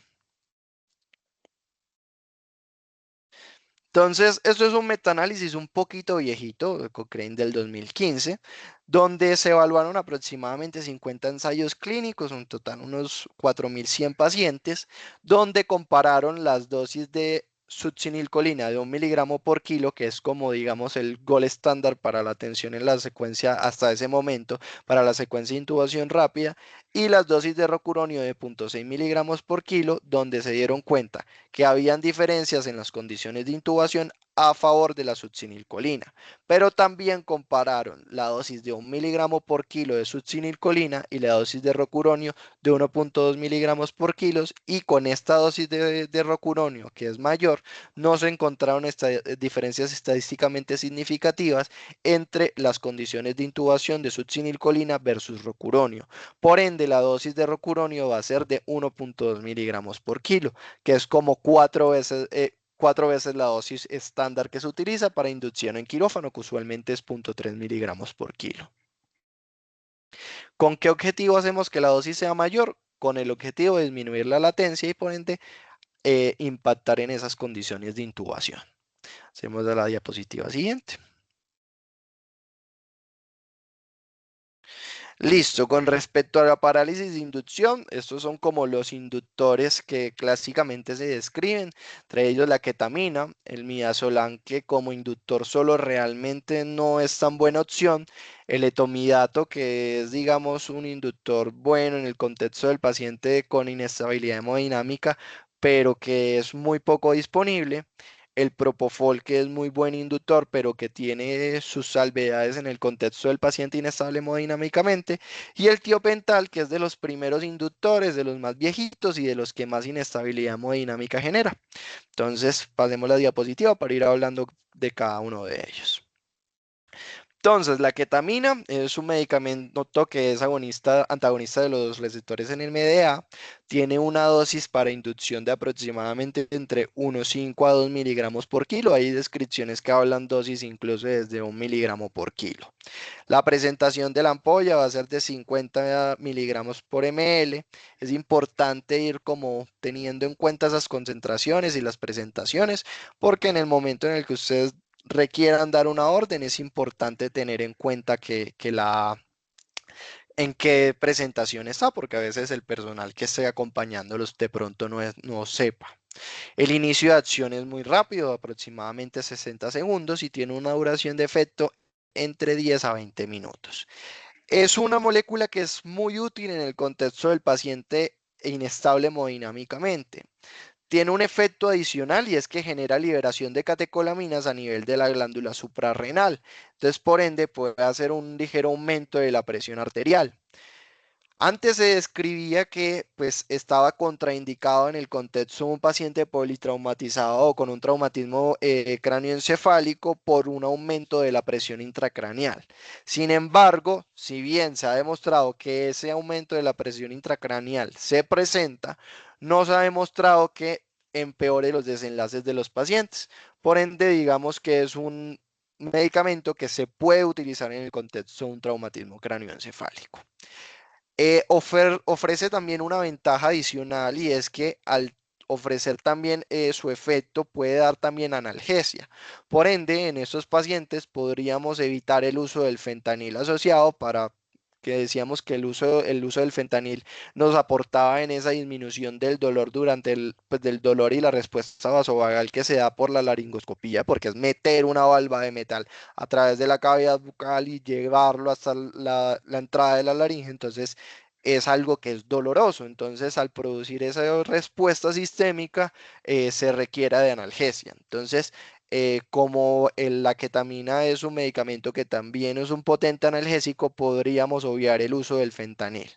[SPEAKER 2] Entonces, esto es un metaanálisis un poquito viejito de Cochrane del 2015, donde se evaluaron aproximadamente 50 ensayos clínicos, un total unos 4.100 pacientes, donde compararon las dosis de succinilcolina de 1 miligramo por kilo, que es como digamos el gol estándar para la atención en la secuencia hasta ese momento, para la secuencia de intubación rápida, y las dosis de rocuronio de 0.6 miligramos por kilo, donde se dieron cuenta que habían diferencias en las condiciones de intubación a favor de la succinilcolina, pero también compararon la dosis de 1 miligramo por kilo de succinilcolina y la dosis de rocuronio de 1.2 miligramos por kilo, y con esta dosis de rocuronio, que es mayor, no se encontraron diferencias estadísticamente significativas entre las condiciones de intubación de succinilcolina versus rocuronio. Por ende, la dosis de rocuronio va a ser de 1.2 miligramos por kilo, que es como cuatro veces la dosis estándar que se utiliza para inducción en quirófano, que usualmente es 0.3 miligramos por kilo. ¿Con qué objetivo hacemos que la dosis sea mayor? Con el objetivo de disminuir la latencia y por ende impactar en esas condiciones de intubación. Hacemos la diapositiva siguiente. Listo, con respecto a la parálisis de inducción, estos son como los inductores que clásicamente se describen, entre ellos la ketamina, el midazolam, que como inductor solo realmente no es tan buena opción, el etomidato, que es digamos un inductor bueno en el contexto del paciente con inestabilidad hemodinámica, pero que es muy poco disponible, el propofol, que es muy buen inductor, pero que tiene sus salvedades en el contexto del paciente inestable hemodinámicamente, y el tiopental, que es de los primeros inductores, de los más viejitos y de los que más inestabilidad hemodinámica genera. Entonces, pasemos la diapositiva para ir hablando de cada uno de ellos. Entonces, la ketamina es un medicamento que es antagonista de los receptores en el MDA. Tiene una dosis para inducción de aproximadamente entre 1,5 a 2 miligramos por kilo. Hay descripciones que hablan dosis incluso desde 1 miligramo por kilo. La presentación de la ampolla va a ser de 50 miligramos por ml. Es importante ir como teniendo en cuenta esas concentraciones y las presentaciones, porque en el momento en el que ustedes requieran dar una orden, es importante tener en cuenta en qué presentación está, porque a veces el personal que esté acompañándolos de pronto no sepa. El inicio de acción es muy rápido, aproximadamente 60 segundos, y tiene una duración de efecto entre 10 a 20 minutos. Es una molécula que es muy útil en el contexto del paciente inestable hemodinámicamente. Tiene un efecto adicional y es que genera liberación de catecolaminas a nivel de la glándula suprarrenal. Entonces, por ende, puede hacer un ligero aumento de la presión arterial. Antes se describía que pues estaba contraindicado en el contexto de un paciente politraumatizado o con un traumatismo cráneoencefálico por un aumento de la presión intracraneal. Sin embargo, si bien se ha demostrado que ese aumento de la presión intracraneal se presenta, no se ha demostrado que empeore los desenlaces de los pacientes. Por ende, digamos que es un medicamento que se puede utilizar en el contexto de un traumatismo cráneoencefálico. Ofrece también una ventaja adicional y es que al ofrecer también su efecto puede dar también analgesia. Por ende, en estos pacientes podríamos evitar el uso del fentanil asociado para que decíamos que el uso del fentanil nos aportaba en esa disminución del dolor durante pues, del dolor y la respuesta vasovagal que se da por la laringoscopía, porque es meter una valva de metal a través de la cavidad bucal y llevarlo hasta la entrada de la laringe. Entonces, es algo que es doloroso. Entonces, al producir esa respuesta sistémica, se requiere de analgesia. Entonces, como la ketamina es un medicamento que también es un potente analgésico, podríamos obviar el uso del fentanil.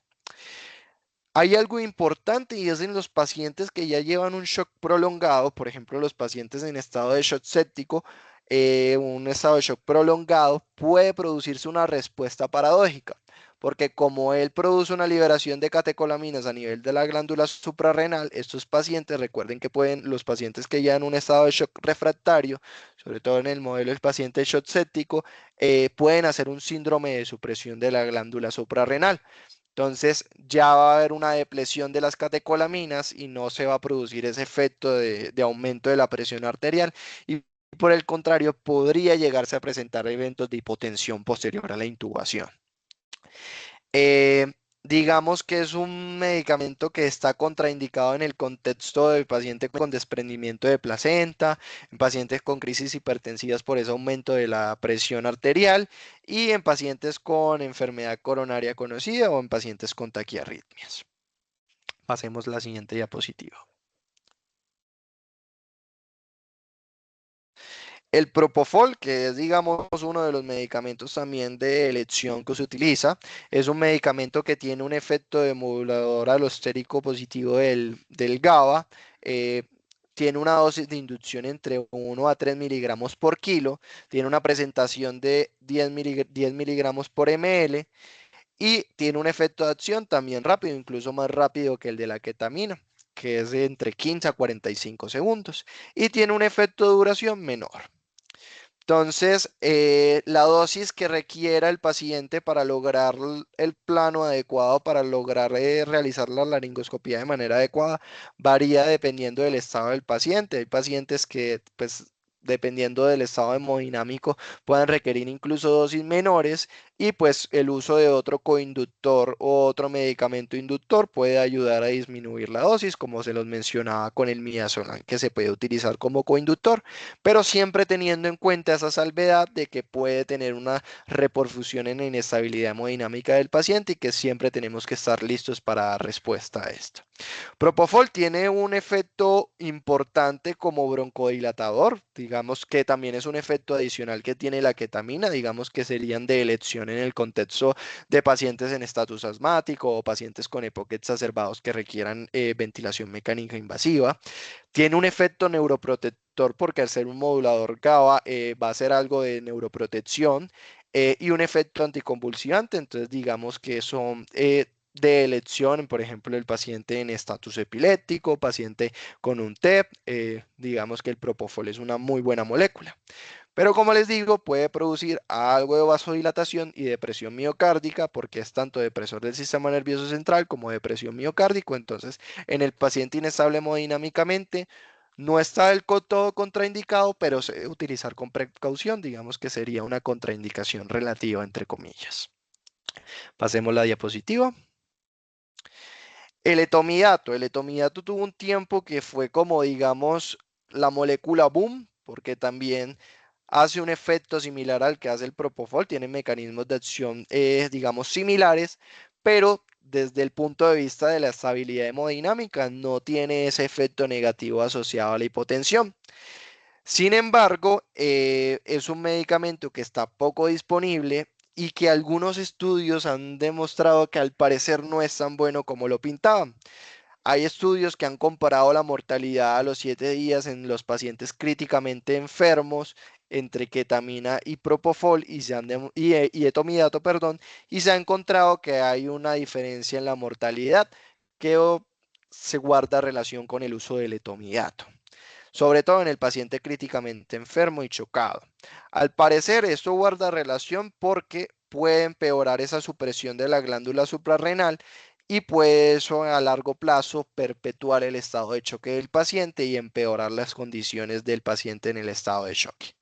[SPEAKER 2] Hay algo importante y es en los pacientes que ya llevan un shock prolongado, por ejemplo, los pacientes en estado de shock séptico, un estado de shock prolongado puede producirse una respuesta paradójica, porque como él produce una liberación de catecolaminas a nivel de la glándula suprarrenal, estos pacientes, recuerden que los pacientes que llevan un estado de shock refractario, sobre todo en el modelo del paciente shock séptico, pueden hacer un síndrome de supresión de la glándula suprarrenal. Entonces ya va a haber una depresión de las catecolaminas y no se va a producir ese efecto de aumento de la presión arterial y por el contrario podría llegarse a presentar eventos de hipotensión posterior a la intubación. Eh, digamos que es un medicamento que está contraindicado en el contexto del paciente con desprendimiento de placenta, en pacientes con crisis hipertensivas por ese aumento de la presión arterial y en pacientes con enfermedad coronaria conocida o en pacientes con taquiarritmias. Pasemos a la siguiente diapositiva. El propofol, que es, digamos, uno de los medicamentos también de elección que se utiliza, es un medicamento que tiene un efecto de modulador alostérico positivo del GABA. eh, Tiene una dosis de inducción entre 1 a 3 miligramos por kilo. Tiene una presentación de 10 miligramos por ml y tiene un efecto de acción también rápido, incluso más rápido que el de la ketamina, que es de entre 15 a 45 segundos. Y tiene un efecto de duración menor. Entonces, la dosis que requiera el paciente para lograr el plano adecuado, para lograr realizar la laringoscopía de manera adecuada, varía dependiendo del estado del paciente. Hay pacientes que, pues, dependiendo del estado hemodinámico, pueden requerir incluso dosis menores y pues el uso de otro coinductor o otro medicamento inductor puede ayudar a disminuir la dosis, como se los mencionaba con el midazolam, que se puede utilizar como coinductor, pero siempre teniendo en cuenta esa salvedad de que puede tener una repercusión en la inestabilidad hemodinámica del paciente y que siempre tenemos que estar listos para dar respuesta a esto. Propofol tiene un efecto importante como broncodilatador, digamos que también es un efecto adicional que tiene la ketamina, digamos que serían de elección en el contexto de pacientes en estatus asmático o pacientes con EPOC exacerbados que requieran ventilación mecánica invasiva. Tiene un efecto neuroprotector porque al ser un modulador GABA va a hacer algo de neuroprotección y un efecto anticonvulsivante. Entonces, digamos que son de elección, por ejemplo, el paciente en estatus epiléptico, paciente con un TEP, digamos que el propofol es una muy buena molécula. Pero como les digo, puede producir algo de vasodilatación y depresión miocárdica porque es tanto depresor del sistema nervioso central como depresión miocárdico. Entonces, en el paciente inestable hemodinámicamente, no está del todo contraindicado, pero se debe utilizar con precaución. Digamos que sería una contraindicación relativa, entre comillas. Pasemos la diapositiva. El etomidato tuvo un tiempo que fue como, digamos, la molécula boom, porque también hace un efecto similar al que hace el propofol, tiene mecanismos de acción, digamos, similares, pero desde el punto de vista de la estabilidad hemodinámica no tiene ese efecto negativo asociado a la hipotensión. Sin embargo, es un medicamento que está poco disponible y que algunos estudios han demostrado que al parecer no es tan bueno como lo pintaban. Hay estudios que han comparado la mortalidad a los 7 días en los pacientes críticamente enfermos entre ketamina y propofol y etomidato, perdón, y se ha encontrado que hay una diferencia en la mortalidad que se guarda relación con el uso del etomidato, sobre todo en el paciente críticamente enfermo y chocado. Al parecer, esto guarda relación porque puede empeorar esa supresión de la glándula suprarrenal y puede eso a largo plazo perpetuar el estado de choque del paciente y empeorar las condiciones del paciente en el estado de choque.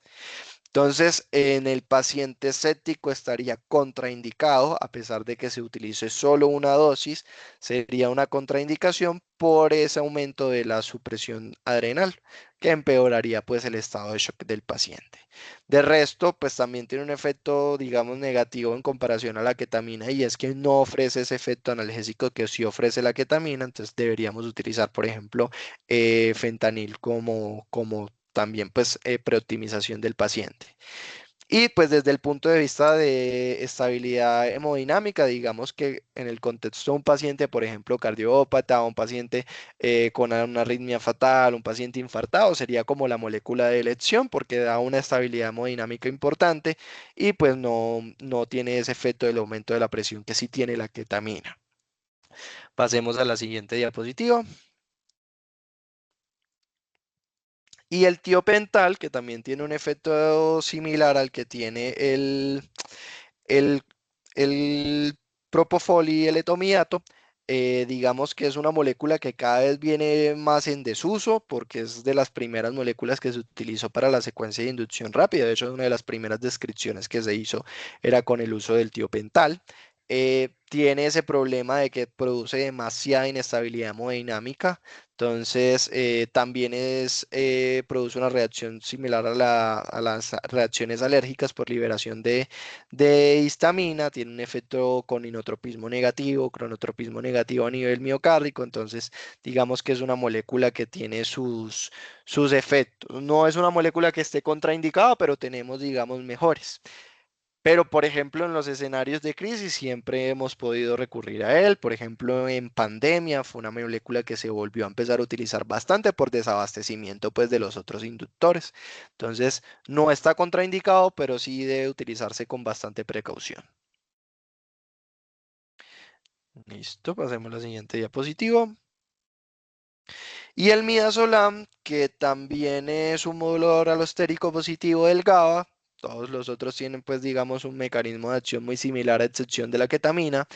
[SPEAKER 2] Entonces, en el paciente séptico estaría contraindicado, a pesar de que se utilice solo una dosis, sería una contraindicación por ese aumento de la supresión adrenal, que empeoraría pues el estado de shock del paciente. De resto, pues también tiene un efecto, digamos, negativo en comparación a la ketamina, y es que no ofrece ese efecto analgésico que sí ofrece la ketamina. Entonces deberíamos utilizar, por ejemplo, fentanil como también pues preoptimización del paciente. Y pues desde el punto de vista de estabilidad hemodinámica, digamos que en el contexto de un paciente, por ejemplo, cardiópata, un paciente con una arritmia fatal, un paciente infartado, sería como la molécula de elección porque da una estabilidad hemodinámica importante y pues no tiene ese efecto del aumento de la presión que sí tiene la ketamina. Pasemos a la siguiente diapositiva. Y el tiopental, que también tiene un efecto similar al que tiene el, el propofol y el etomidato, digamos que es una molécula que cada vez viene más en desuso porque es de las primeras moléculas que se utilizó para la secuencia de inducción rápida. De hecho, una de las primeras descripciones que se hizo era con el uso del tiopental. Tiene ese problema de que produce demasiada inestabilidad hemodinámica. Entonces, también produce una reacción similar a las reacciones alérgicas por liberación de histamina. Tiene un efecto con inotropismo negativo, cronotropismo negativo a nivel miocárdico. Entonces, digamos que es una molécula que tiene sus efectos. No es una molécula que esté contraindicada, pero tenemos, digamos, mejores. Pero, por ejemplo, en los escenarios de crisis siempre hemos podido recurrir a él. Por ejemplo, en pandemia fue una molécula que se volvió a empezar a utilizar bastante por desabastecimiento pues, de los otros inductores. Entonces, no está contraindicado, pero sí debe utilizarse con bastante precaución. Listo, pasemos a la siguiente diapositiva. Y el midazolam, que también es un modulador alostérico positivo del GABA. Todos los otros tienen, pues, digamos, un mecanismo de acción muy similar a excepción de la ketamina.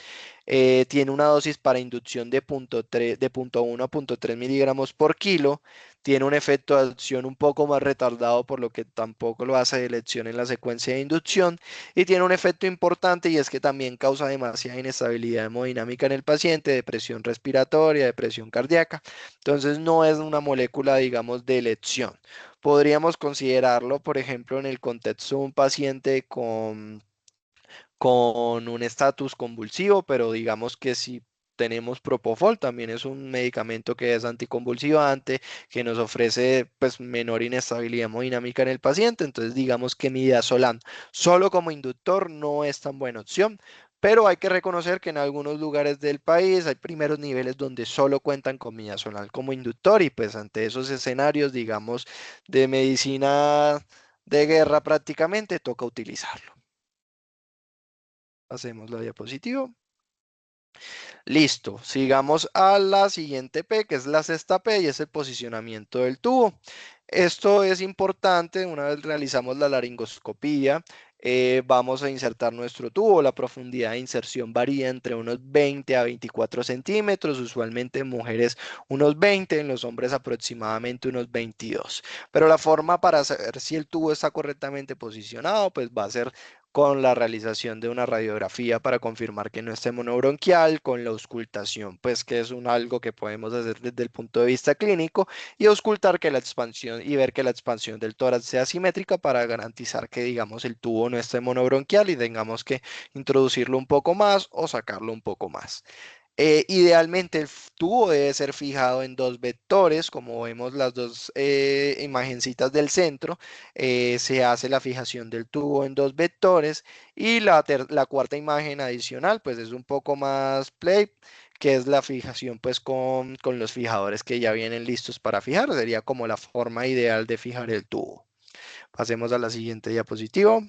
[SPEAKER 2] Tiene una dosis para inducción de 0,1 a 0,3 miligramos por kilo. Tiene un efecto de acción un poco más retardado, por lo que tampoco lo hace de elección en la secuencia de inducción. Y tiene un efecto importante, y es que también causa demasiada inestabilidad hemodinámica en el paciente, depresión respiratoria, depresión cardíaca. Entonces no es una molécula, digamos, de elección. Podríamos considerarlo, por ejemplo, en el contexto de un paciente con un estatus convulsivo, pero digamos que si tenemos propofol, también es un medicamento que es anticonvulsivante, que nos ofrece pues menor inestabilidad hemodinámica en el paciente. Entonces digamos que midazolam solo como inductor no es tan buena opción. Pero hay que reconocer que en algunos lugares del país hay primeros niveles donde solo cuentan con midazolam como inductor, y pues ante esos escenarios, digamos, de medicina de guerra prácticamente toca utilizarlo. Hacemos la diapositiva. Listo, sigamos a la siguiente P, que es la sexta P, y es el posicionamiento del tubo. Esto es importante. Una vez realizamos la laringoscopía, vamos a insertar nuestro tubo. La profundidad de inserción varía entre unos 20 a 24 centímetros, usualmente en mujeres unos 20, en los hombres aproximadamente unos 22. Pero la forma para saber si el tubo está correctamente posicionado, pues va a ser con la realización de una radiografía para confirmar que no esté monobronquial, con la auscultación, pues que es algo que podemos hacer desde el punto de vista clínico, y auscultar que la expansión y ver que la expansión del tórax sea simétrica para garantizar que, digamos, el tubo no esté monobronquial y tengamos que introducirlo un poco más o sacarlo un poco más. Idealmente el tubo debe ser fijado en dos vectores, como vemos las dos imagencitas del centro, se hace la fijación del tubo en dos vectores y la cuarta imagen adicional pues es un poco más play, que es la fijación pues con los fijadores que ya vienen listos para fijar, sería como la forma ideal de fijar el tubo. Pasemos a la siguiente diapositiva.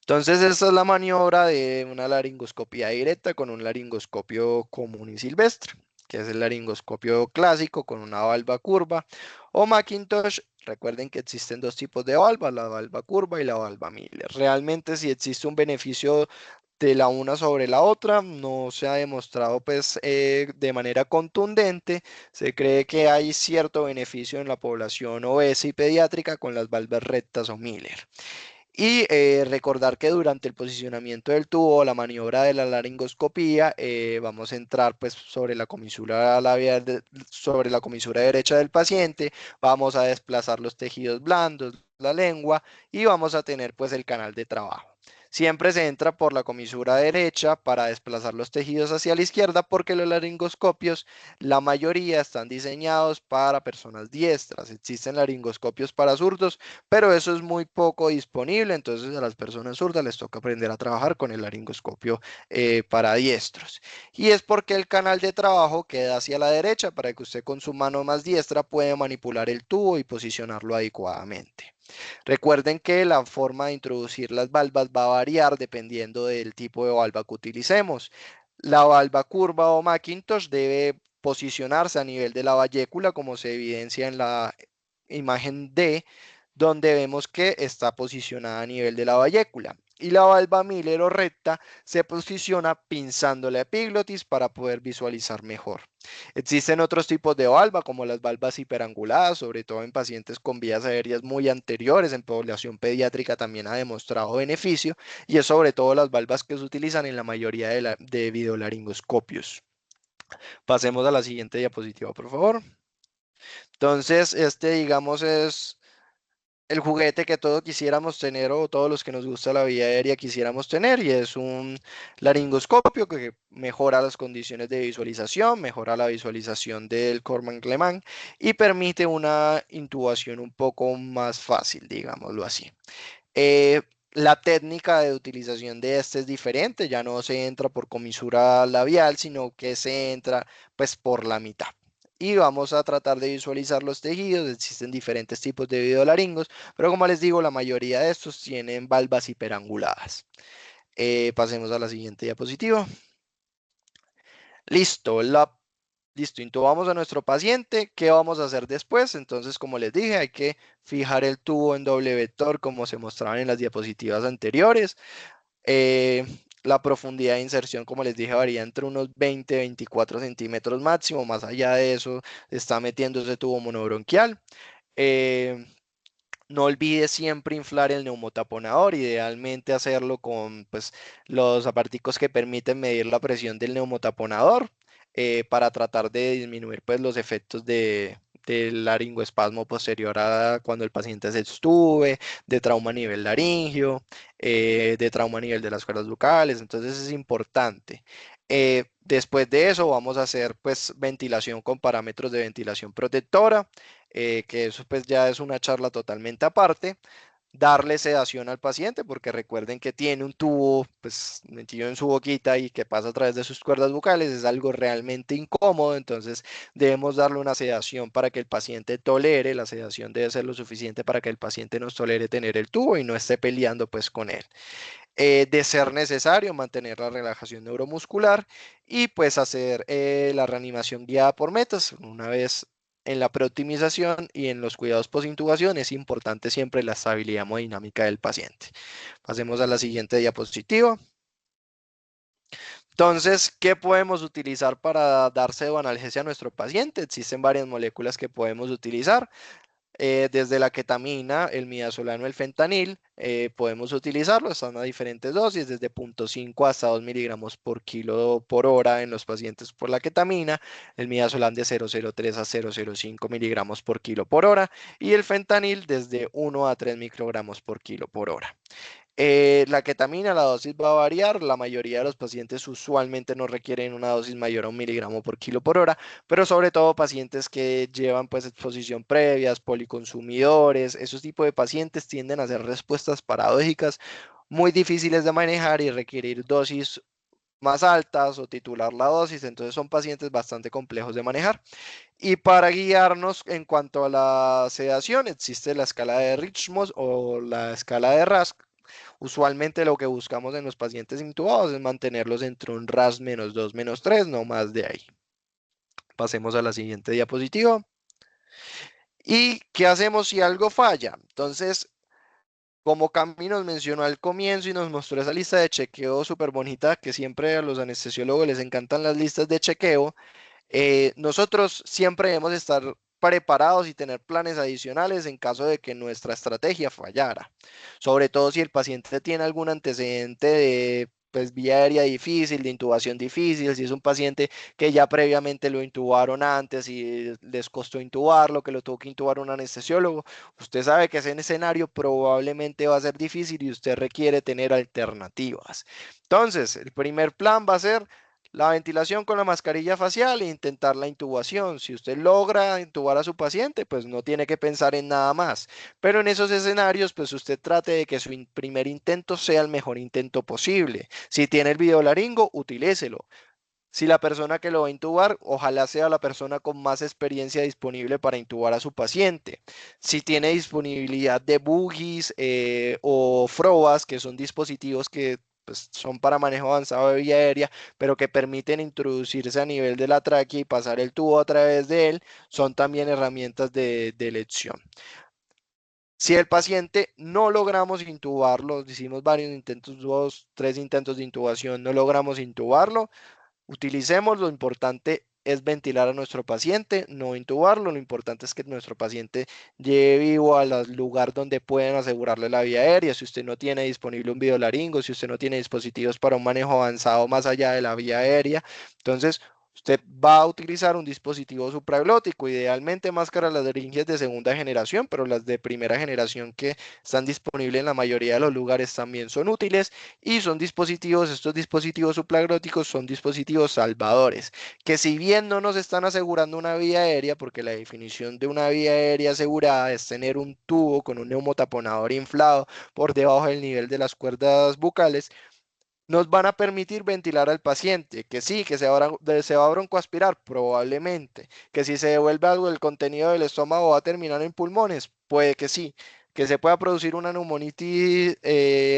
[SPEAKER 2] Entonces, esta es la maniobra de una laringoscopía directa con un laringoscopio común y silvestre, que es el laringoscopio clásico con una valva curva o Macintosh. Recuerden que existen dos tipos de valvas, la valva curva y la valva Miller. Realmente, si existe un beneficio de la una sobre la otra, no se ha demostrado pues de manera contundente. Se cree que hay cierto beneficio en la población obesa y pediátrica con las valvas rectas o Miller. Y recordar que durante el posicionamiento del tubo, la maniobra de la laringoscopía, vamos a entrar pues sobre la comisura labial, sobre la comisura derecha del paciente, vamos a desplazar los tejidos blandos, la lengua y vamos a tener pues el canal de trabajo. Siempre se entra por la comisura derecha para desplazar los tejidos hacia la izquierda porque los laringoscopios, la mayoría están diseñados para personas diestras. Existen laringoscopios para zurdos, pero eso es muy poco disponible, entonces a las personas zurdas les toca aprender a trabajar con el laringoscopio para diestros. Y es porque el canal de trabajo queda hacia la derecha para que usted con su mano más diestra pueda manipular el tubo y posicionarlo adecuadamente. Recuerden que la forma de introducir las valvas va a variar dependiendo del tipo de valva que utilicemos. La valva curva o Macintosh debe posicionarse a nivel de la vallécula, como se evidencia en la imagen D, donde vemos que está posicionada a nivel de la vallécula. Y la valva Miller o recta se posiciona pinzando la epiglotis para poder visualizar mejor. Existen otros tipos de valva, como las valvas hiperanguladas, sobre todo en pacientes con vías aéreas muy anteriores. En población pediátrica también ha demostrado beneficio, y es sobre todo las valvas que se utilizan en la mayoría de videolaringoscopios. Pasemos a la siguiente diapositiva, por favor. Entonces, este, digamos, es el juguete que todos quisiéramos tener o todos los que nos gusta la vía aérea quisiéramos tener, y es un laringoscopio que mejora las condiciones de visualización, mejora la visualización del Corman-Clement y permite una intubación un poco más fácil, digámoslo así. La técnica de utilización de este es diferente, ya no se entra por comisura labial, sino que se entra pues por la mitad. Y vamos a tratar de visualizar los tejidos. Existen diferentes tipos de videolaringos, pero como les digo, la mayoría de estos tienen valvas hiperanguladas. Pasemos a la siguiente diapositiva. Listo, listo, intubamos a nuestro paciente. ¿Qué vamos a hacer después? Entonces, como les dije, hay que fijar el tubo en doble vector, como se mostraban en las diapositivas anteriores. Eh, la profundidad de inserción, como les dije, varía entre unos 20-24 centímetros máximo. Más allá de eso, está metiendo ese tubo monobronquial. Eh, no olvide siempre inflar el neumotaponador, idealmente hacerlo con pues, los aparticos que permiten medir la presión del neumotaponador, para tratar de disminuir pues, los efectos del laringoespasmo posterior a cuando el paciente se extube, de trauma a nivel laringio, de trauma a nivel de las cuerdas bucales. Entonces es importante. Después de eso vamos a hacer pues ventilación con parámetros de ventilación protectora, que eso pues ya es una charla totalmente aparte. Darle sedación al paciente, porque recuerden que tiene un tubo pues metido en su boquita y que pasa a través de sus cuerdas bucales, es algo realmente incómodo. Entonces debemos darle una sedación para que el paciente tolere. La sedación debe ser lo suficiente para que el paciente nos tolere tener el tubo y no esté peleando pues con él. De ser necesario, mantener la relajación neuromuscular y pues hacer la reanimación guiada por metas. Una vez en la preoptimización y en los cuidados posintubación es importante siempre la estabilidad hemodinámica del paciente. Pasemos a la siguiente diapositiva. Entonces, ¿qué podemos utilizar para dar pseudoanalgesia a nuestro paciente? Existen varias moléculas que podemos utilizar, desde la ketamina, el midazolam, el fentanil. podemos utilizarlo. Están a diferentes dosis, desde 0,5 hasta 2 miligramos por kilo por hora en los pacientes por la ketamina, el midazolam de 0,03 a 0,05 miligramos por kilo por hora y el fentanil desde 1 a 3 microgramos por kilo por hora. La ketamina, la dosis va a variar. La mayoría de los pacientes usualmente no requieren una dosis mayor a 1 miligramo por kilo por hora, pero sobre todo pacientes que llevan pues exposición previas, policonsumidores, esos tipos de pacientes tienden a hacer respuestas paradójicas muy difíciles de manejar y requerir dosis más altas o titular la dosis, entonces son pacientes bastante complejos de manejar. Y para guiarnos en cuanto a la sedación, existe la escala de Richmond o la escala de RASC. Usualmente lo que buscamos en los pacientes intubados es mantenerlos entre un RAS -2, -3, no más de ahí. Pasemos a la siguiente diapositiva. ¿Y qué hacemos si algo falla? Entonces, como Cami nos mencionó al comienzo y nos mostró esa lista de chequeo súper bonita, que siempre a los anestesiólogos les encantan las listas de chequeo, nosotros siempre debemos estar preparados y tener planes adicionales en caso de que nuestra estrategia fallara. Sobre todo si el paciente tiene algún antecedente de pues, vía aérea difícil, de intubación difícil, si es un paciente que ya previamente lo intubaron antes y les costó intubarlo, que lo tuvo que intubar un anestesiólogo, usted sabe que ese escenario probablemente va a ser difícil y usted requiere tener alternativas. Entonces, el primer plan va a ser la ventilación con la mascarilla facial e intentar la intubación. Si usted logra intubar a su paciente, pues no tiene que pensar en nada más. Pero en esos escenarios, pues usted trate de que su primer intento sea el mejor intento posible. Si tiene el videolaringo, utilícelo. Si la persona que lo va a intubar, ojalá sea la persona con más experiencia disponible para intubar a su paciente. Si tiene disponibilidad de buggies o frobas, que son dispositivos que pues, son para manejo avanzado de vía aérea, pero que permiten introducirse a nivel de la tráquea y pasar el tubo a través de él, son también herramientas de elección. Si el paciente no logramos intubarlo, hicimos varios intentos, 2, 3 intentos de intubación, no logramos intubarlo, utilicemos, lo importante es ventilar a nuestro paciente, no intubarlo, lo importante es que nuestro paciente llegue vivo al lugar donde pueden asegurarle la vía aérea. Si usted no tiene disponible un videolaringo, si usted no tiene dispositivos para un manejo avanzado más allá de la vía aérea, entonces usted va a utilizar un dispositivo supraglótico, idealmente máscaras laringes de segunda generación, pero las de primera generación que están disponibles en la mayoría de los lugares también son útiles y son dispositivos, estos dispositivos supraglóticos son dispositivos salvadores, que si bien no nos están asegurando una vía aérea, porque la definición de una vía aérea asegurada es tener un tubo con un neumotaponador inflado por debajo del nivel de las cuerdas bucales, nos van a permitir ventilar al paciente, que sí, que se va a broncoaspirar, probablemente, que si se devuelve algo del contenido del estómago va a terminar en pulmones, puede que sí, que se pueda producir una neumonitis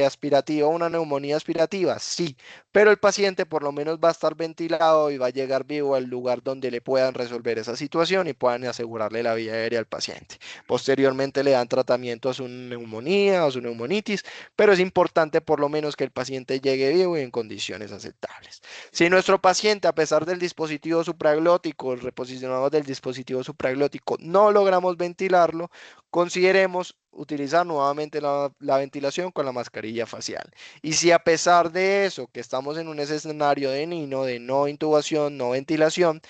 [SPEAKER 2] aspirativa o una neumonía aspirativa, sí, pero el paciente por lo menos va a estar ventilado y va a llegar vivo al lugar donde le puedan resolver esa situación y puedan asegurarle la vía aérea al paciente. Posteriormente le dan tratamiento a su neumonía o su neumonitis, pero es importante por lo menos que el paciente llegue vivo y en condiciones aceptables. Si nuestro paciente, a pesar del dispositivo supraglótico, el reposicionado del dispositivo supraglótico, no logramos ventilarlo, consideremos utilizar nuevamente la ventilación con la mascarilla facial. Y si a pesar de eso, que estamos en un escenario de NINO, de no intubación, no ventilación,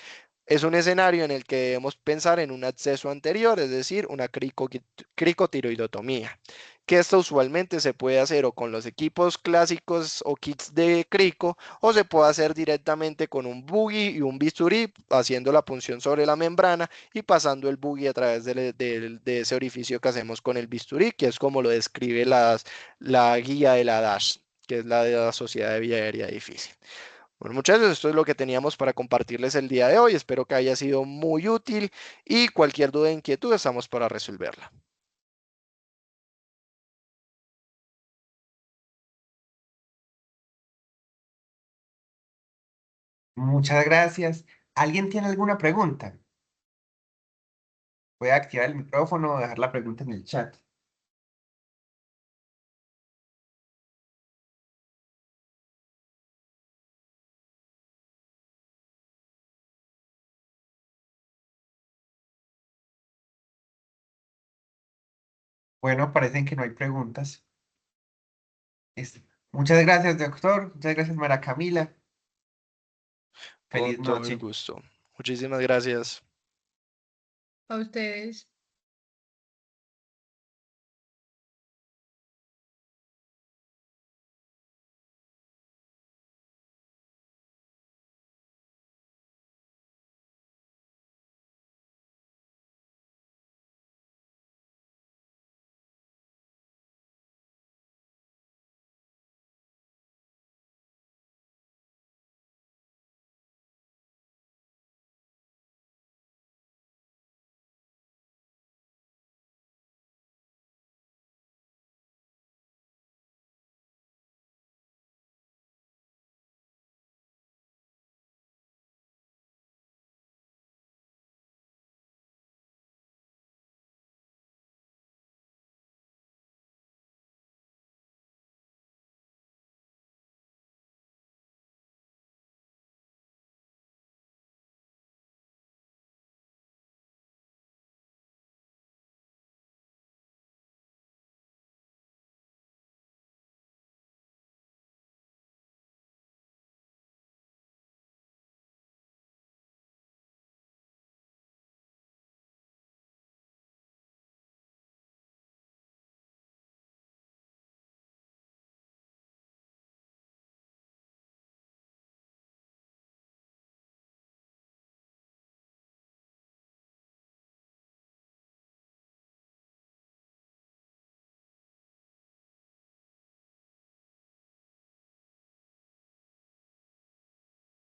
[SPEAKER 2] es un escenario en el que debemos pensar en un acceso anterior, es decir, una cricotiroidotomía, que esto usualmente se puede hacer o con los equipos clásicos o kits de crico o se puede hacer directamente con un buggy y un bisturí, haciendo la punción sobre la membrana y pasando el buggy a través de ese orificio que hacemos con el bisturí, que es como lo describe la guía de la DASH, que es la de la Sociedad de Vía Aérea Difícil. Bueno, muchachos, esto es lo que teníamos para compartirles el día de hoy. Espero que haya sido muy útil y cualquier duda o inquietud estamos para resolverla.
[SPEAKER 3] Muchas gracias. ¿Alguien tiene alguna pregunta? Voy a activar el micrófono o dejar la pregunta en el chat. Bueno, parecen que no hay preguntas. Es- Muchas gracias, doctor. Muchas gracias, Mara Camila.
[SPEAKER 2] Con
[SPEAKER 3] Feliz
[SPEAKER 2] todo el
[SPEAKER 3] noche.
[SPEAKER 2] gusto. Muchísimas gracias.
[SPEAKER 1] A ustedes.